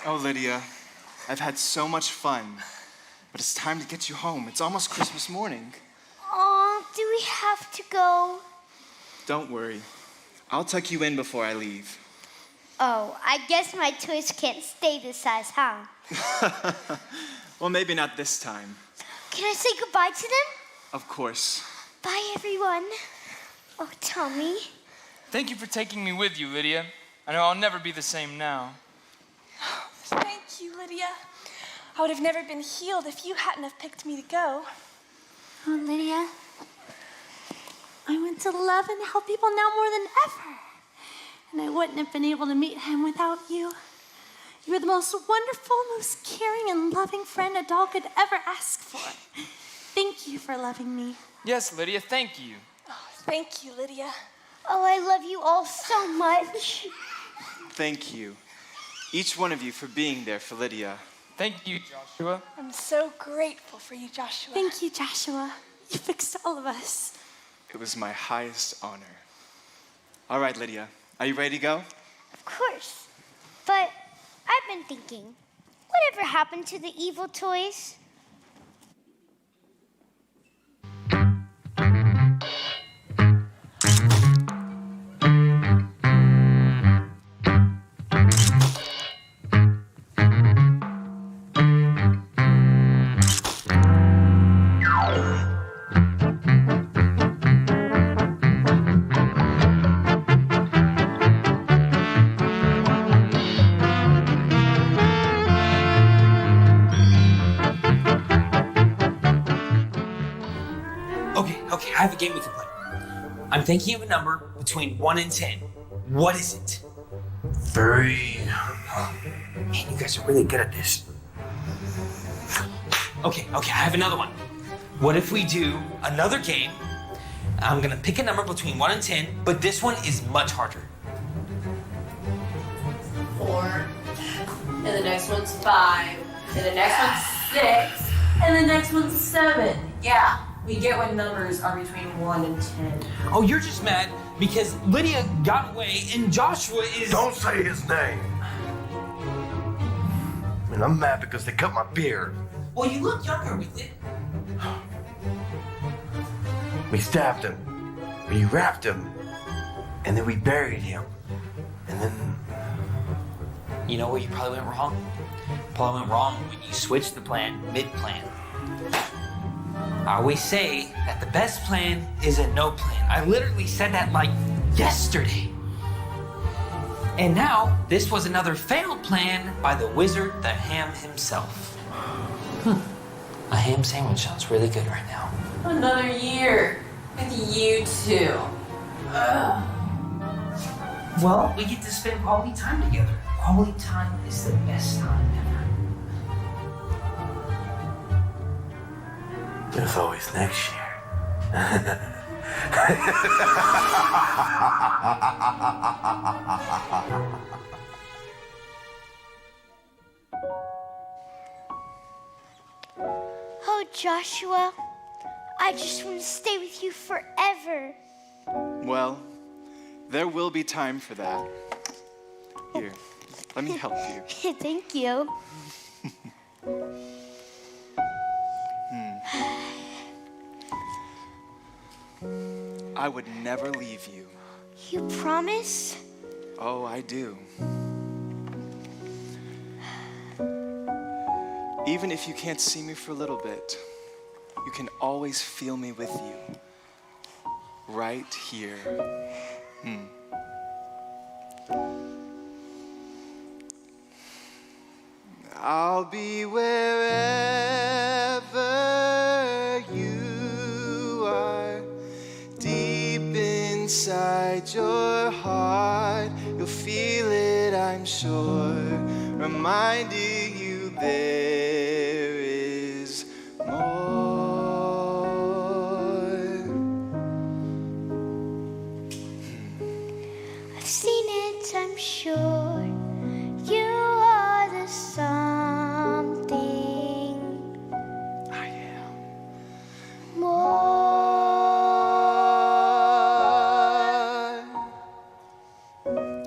Oh, Lydia, I've had so much fun, but it's time to get you home. It's almost Christmas morning. Aw, do we have to go? Don't worry. I'll tuck you in before I leave. Oh, I guess my toys can't stay this size, huh? Well, maybe not this time. Can I say goodbye to them? Of course. Bye, everyone. Oh, Tommy. Thank you for taking me with you, Lydia. I know I'll never be the same now. Thank you, Lydia. I would have never been healed if you hadn't have picked me to go. Oh, Lydia, I want to love and help people now more than ever. And I wouldn't have been able to meet him without you. You are the most wonderful, most caring and loving friend a doll could ever ask for. Thank you for loving me. Yes, Lydia, thank you. Oh, thank you, Lydia. Oh, I love you all so much. Thank you, each one of you, for being there for Lydia. Thank you, Joshua. I'm so grateful for you, Joshua. Thank you, Joshua. You fixed all of us. It was my highest honor. All right, Lydia, are you ready to go? Of course. But I've been thinking, whatever happened to the evil toys? Okay, I have a game we can play. I'm thinking of a number between 1 and 10. What is it? 3. Man, you guys are really good at this. Okay, I have another one. What if we do another game? I'm gonna pick a number between 1 and 10, but this one is much harder. 4. And the next one's 5. And the next one's 6. And the next one's 7. Yeah. We get when numbers are between 1 and 10. Oh, you're just mad because Lydia got away and Joshua is... Don't say his name. And I'm mad because they cut my beard. Well, you look younger with it. We stabbed him. We wrapped him. And then we buried him. And then... You know where you probably went wrong? Probably went wrong when you switched the plan mid-plan. I always say that the best plan is a no plan. I literally said that like yesterday. And now, this was another failed plan by the wizard, the ham himself. A ham sandwich sounds really good right now. Another year with you two. Well, we get to spend quality time together. Quality time is the best time ever. There's always next year. Oh, Joshua, I just want to stay with you forever. Well, there will be time for that. Here, let me help you. Thank you. I would never leave you. You promise? Oh, I do. Even if you can't see me for a little bit, you can always feel me with you. Right here. I'll be wherever you are. Deep inside your heart, you'll feel it, I'm sure. Reminding you there is more. I've seen it, I'm sure. You are the something I am more.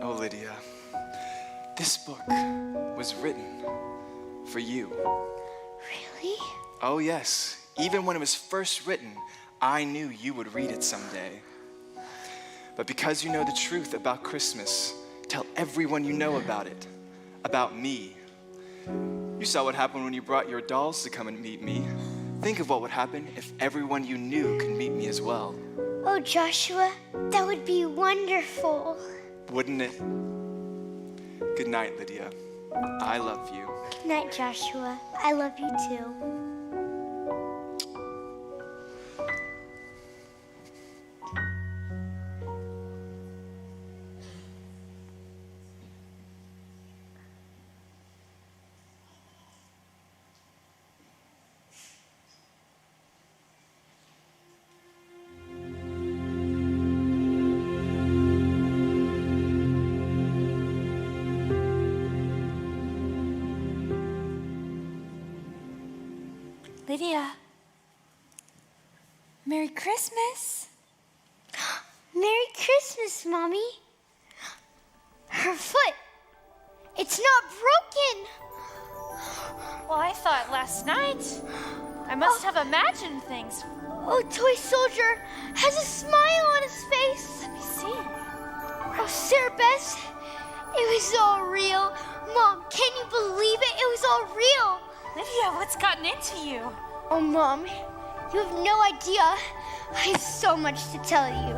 Oh, Lydia, this book was was written for you. Really? Oh, yes. Even when it was first written, I knew you would read it someday. But because you know the truth about Christmas, tell everyone you know about it, about me. You saw what happened when you brought your dolls to come and meet me. Think of what would happen if everyone you knew could meet me as well. Oh, Joshua, that would be wonderful. Wouldn't it? Good night, Lydia. I love you. Good night, Joshua. I love you too. Lydia, Merry Christmas. Merry Christmas, Mommy. Her foot, it's not broken. Well, I thought last night. I must have imagined things. Oh, Toy Soldier has a smile on his face. Let me see. Oh, Sarah Bess, it was all real. Mom, can you believe it? It was all real. Lydia, what's gotten into you? Oh, Mom, you have no idea. I have so much to tell you.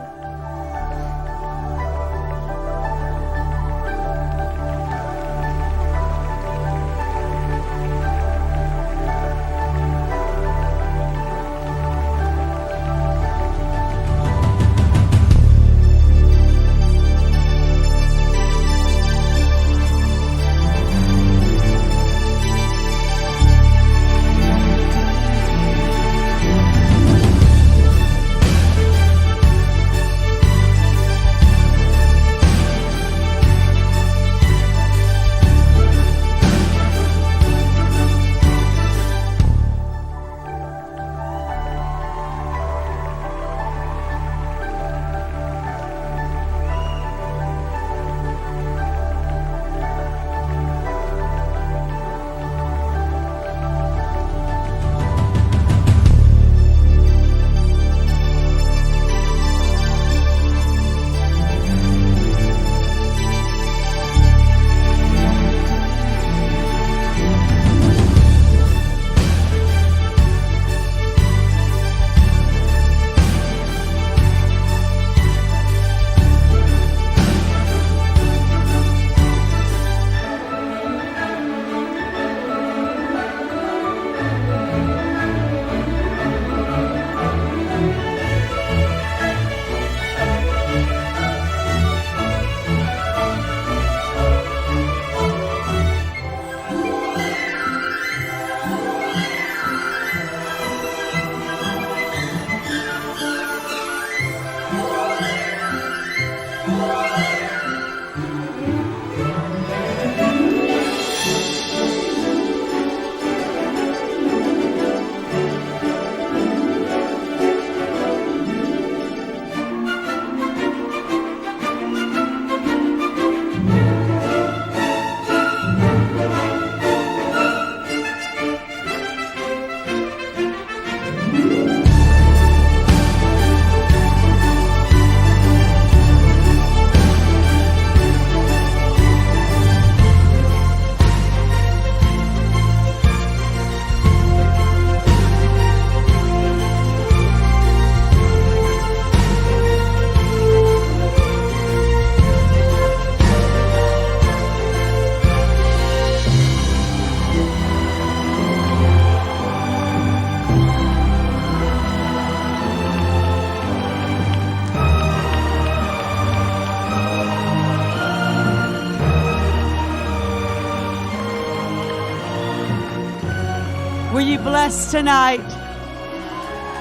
Were you blessed tonight?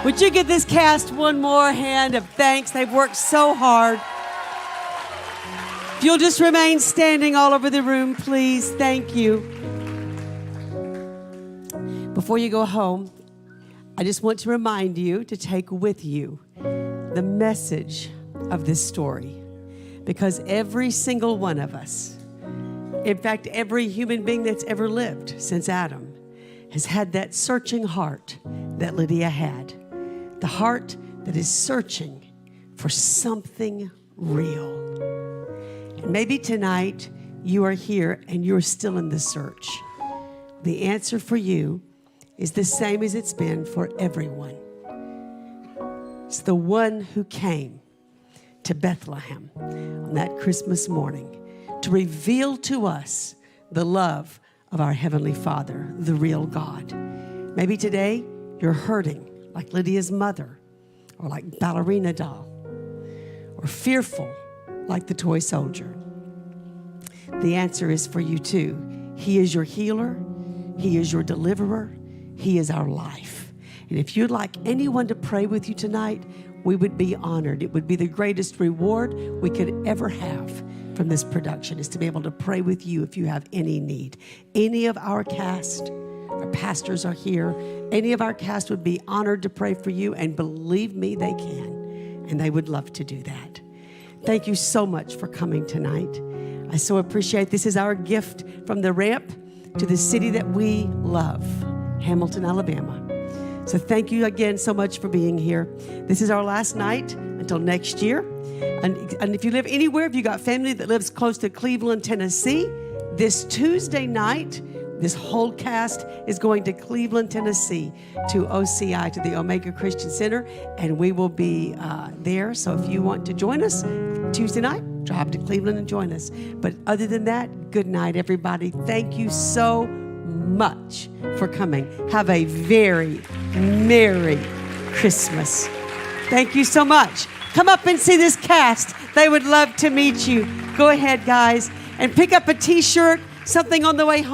Would you give this cast one more hand of thanks? They've worked so hard. If you'll just remain standing all over the room, please. Thank you. Before you go home, I just want to remind you to take with you the message of this story, because every single one of us In fact, every human being that's ever lived since Adam has had that searching heart that Lydia had. The heart that is searching for something real. And maybe tonight you are here and you're still in the search. The answer for you is the same as it's been for everyone. It's the one who came to Bethlehem on that Christmas morning to reveal to us the love of our Heavenly Father, the real God. Maybe today you're hurting like Lydia's mother, or like ballerina doll, or fearful like the toy soldier. The answer is for you too. He is your healer. He is your deliverer. He is our life. And if you'd like anyone to pray with you tonight, we would be honored. It would be the greatest reward we could ever have from this production, is to be able to pray with you if you have any need. Any of our cast, our pastors are here. Any of our cast would be honored to pray for you, and believe me, they can, and they would love to do that. Thank you so much for coming tonight. I so appreciate this is our gift from the ramp to the city that we love, Hamilton, Alabama. So thank you again so much for being here. This is our last night until next year. And if you live anywhere, if you got family that lives close to Cleveland, Tennessee, this Tuesday night, this whole cast is going to Cleveland, Tennessee, to OCI, to the Omega Christian Center, and we will be there. So if you want to join us Tuesday night, drive to Cleveland and join us. But other than that, good night, everybody. Thank you so much for coming. Have a very Merry Christmas. Thank you so much. Come up and see this cast. They would love to meet you. Go ahead, guys, and pick up a t-shirt, something on the way home.